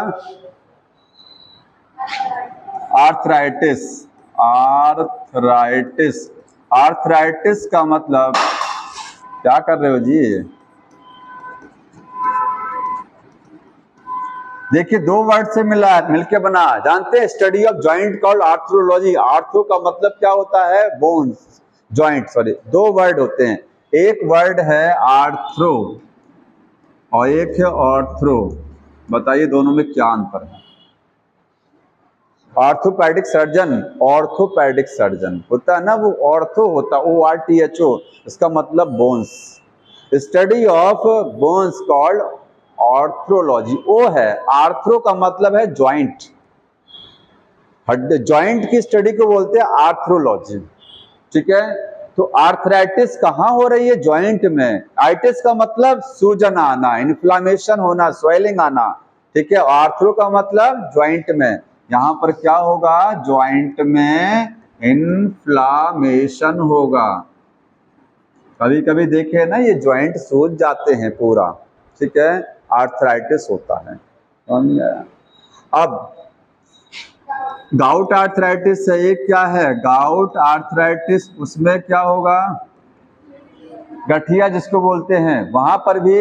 आर्थराइटिस, आर्थराइटिस, आर्थराइटिस का मतलब क्या कर रहे हो जी? देखिए, दो वर्ड से मिला है, मिलके बना, जानते हैं? Study of joint called arthrology. Arthro का मतलब क्या होता है? बोन्स, जॉइंट, सॉरी, दो वर्ड होते हैं, एक वर्ड है आर्थ्रो और एक है ऑर्थ्रो। बताइए दोनों में क्या अंतर है? ऑर्थोपैडिक सर्जन, ऑर्थोपैडिक सर्जन होता है ना, वो ऑर्थो होता, ORTHO, इसका मतलब bones. Study of bones called arthrology. O है, आर्थ्रो का मतलब है जॉइंट, जॉइंट की स्टडी को बोलते हैं आर्थ्रोलॉजी, ठीक है। तो आर्थराइटिस कहाँ हो रही है? जॉइंट में। आइटिस का मतलब सूजन आना, इन्फ्लामेशन होना, स्वेलिंग आना, ठीक है। आर्थ्रो का मतलब जॉइंट में। यहाँ पर क्या होगा? जॉइंट में इन्फ्लामेशन होगा। कभी कभी देखे ना, ये जॉइंट सूज जाते हैं पूरा, ठीक है, आर्थराइटिस होता है। अब गाउट आर्थराइटिस है, ये क्या है? गाउट आर्थराइटिस, उसमें क्या होगा? गठिया जिसको बोलते हैं, वहां पर भी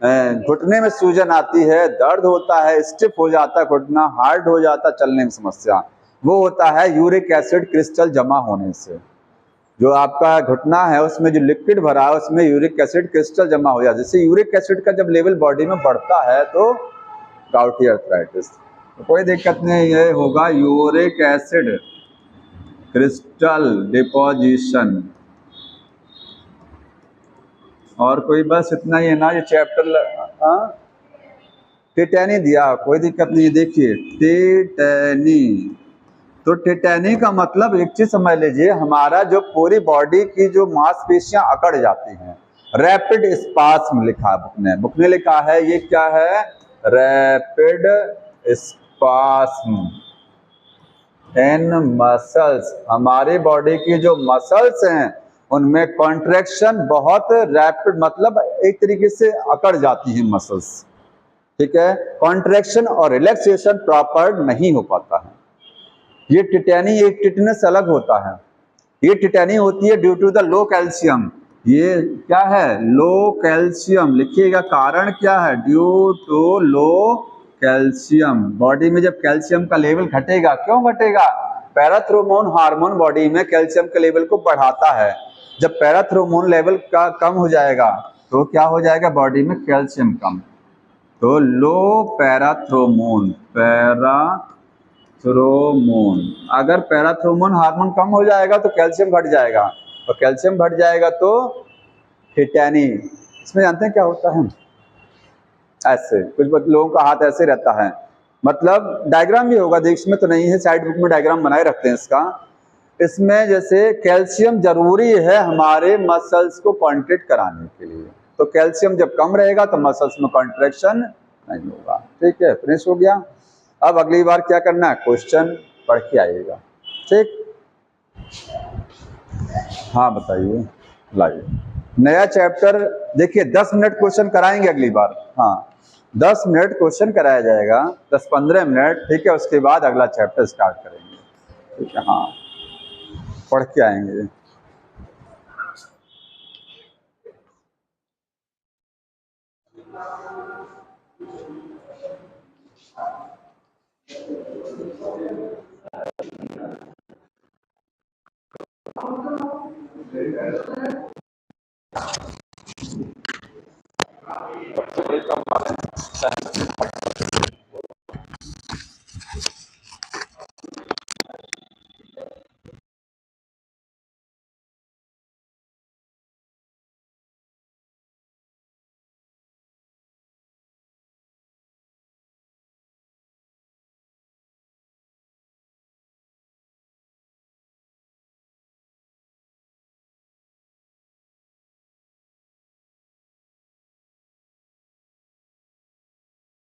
घुटने में सूजन आती है, दर्द होता है, स्टिफ हो जाता है घुटना, हार्ड हो जाता है, चलने में समस्या। वो होता है यूरिक एसिड क्रिस्टल जमा होने से। जो आपका घुटना है उसमें जो लिक्विड भरा है उसमें यूरिक एसिड क्रिस्टल जमा हो जाता है। जैसे यूरिक एसिड का जब लेवल बॉडी में बढ़ता है तो गाउटी आर्थराइटिस। तो कोई दिक्कत नहीं, ये होगा यूरिक एसिड क्रिस्टल डिपोजिशन। और कोई बस इतना ही है ना ये चैप्टर? टिटैनी दिया, कोई दिक्कत नहीं। देखिए टिटैनी, तो टिटैनी का मतलब एक चीज समझ लीजिए, हमारा जो पूरी बॉडी की जो मांसपेशियां अकड़ जाती हैं, रैपिड स्पास्म लिखा बुक ने लिखा है, ये क्या है, रैपिड स्पास्म इन मसल्स। हमारी बॉडी की जो मसल्स हैं उनमें कॉन्ट्रैक्शन बहुत रैपिड, मतलब एक तरीके से अकड़ जाती हैं मसल्स, ठीक है। कॉन्ट्रैक्शन और रिलैक्सेशन प्रॉपर नहीं हो पाता है। ये टिटैनी, एक टिटनेस अलग होता है, ये टिटैनी होती है due to the low calcium. ये क्या है, लो कैल्शियम, लिखिएगा कारण क्या है, due to low calcium. Body में जब कैल्शियम का लेवल घटेगा, क्यों घटेगा, पैराथ्रोमोन हार्मोन बॉडी में कैल्शियम के लेवल को बढ़ाता है। जब पैराथ्रोमोन लेवल का कम हो जाएगा तो क्या हो जाएगा, बॉडी में कैल्शियम कम, तो लो पैराथ्रोमोन, अगर पैराथ्रोमोन हार्मोन कम हो जाएगा तो कैल्शियम घट जाएगा, और कैल्शियम घट जाएगा तो टिटैनी। इसमें जानते हैं क्या होता है, ऐसे कुछ लोगों का हाथ ऐसे रहता है, मतलब डायग्राम भी होगा, देख इसमें तो नहीं है, साइड बुक में डायग्राम बनाए रखते हैं इसका। इसमें जैसे कैल्शियम जरूरी है हमारे मसल्स को कॉन्ट्रैक्ट कराने के लिए, तो कैल्शियम जब कम रहेगा तो मसल्स में कॉन्ट्रैक्शन नहीं होगा, ठीक है, फिनिश हो गया। अब अगली बार क्या करना है, क्वेश्चन पढ़ के आइएगा, ठीक। हाँ बताइए, लाइए नया चैप्टर। देखिए 10 मिनट क्वेश्चन कराएंगे अगली बार, हाँ 10 मिनट क्वेश्चन कराया जाएगा, 10-15 मिनट, ठीक है। उसके बाद अगला चैप्टर स्टार्ट करेंगे, ठीक है, हाँ पढ़ के आएंगे।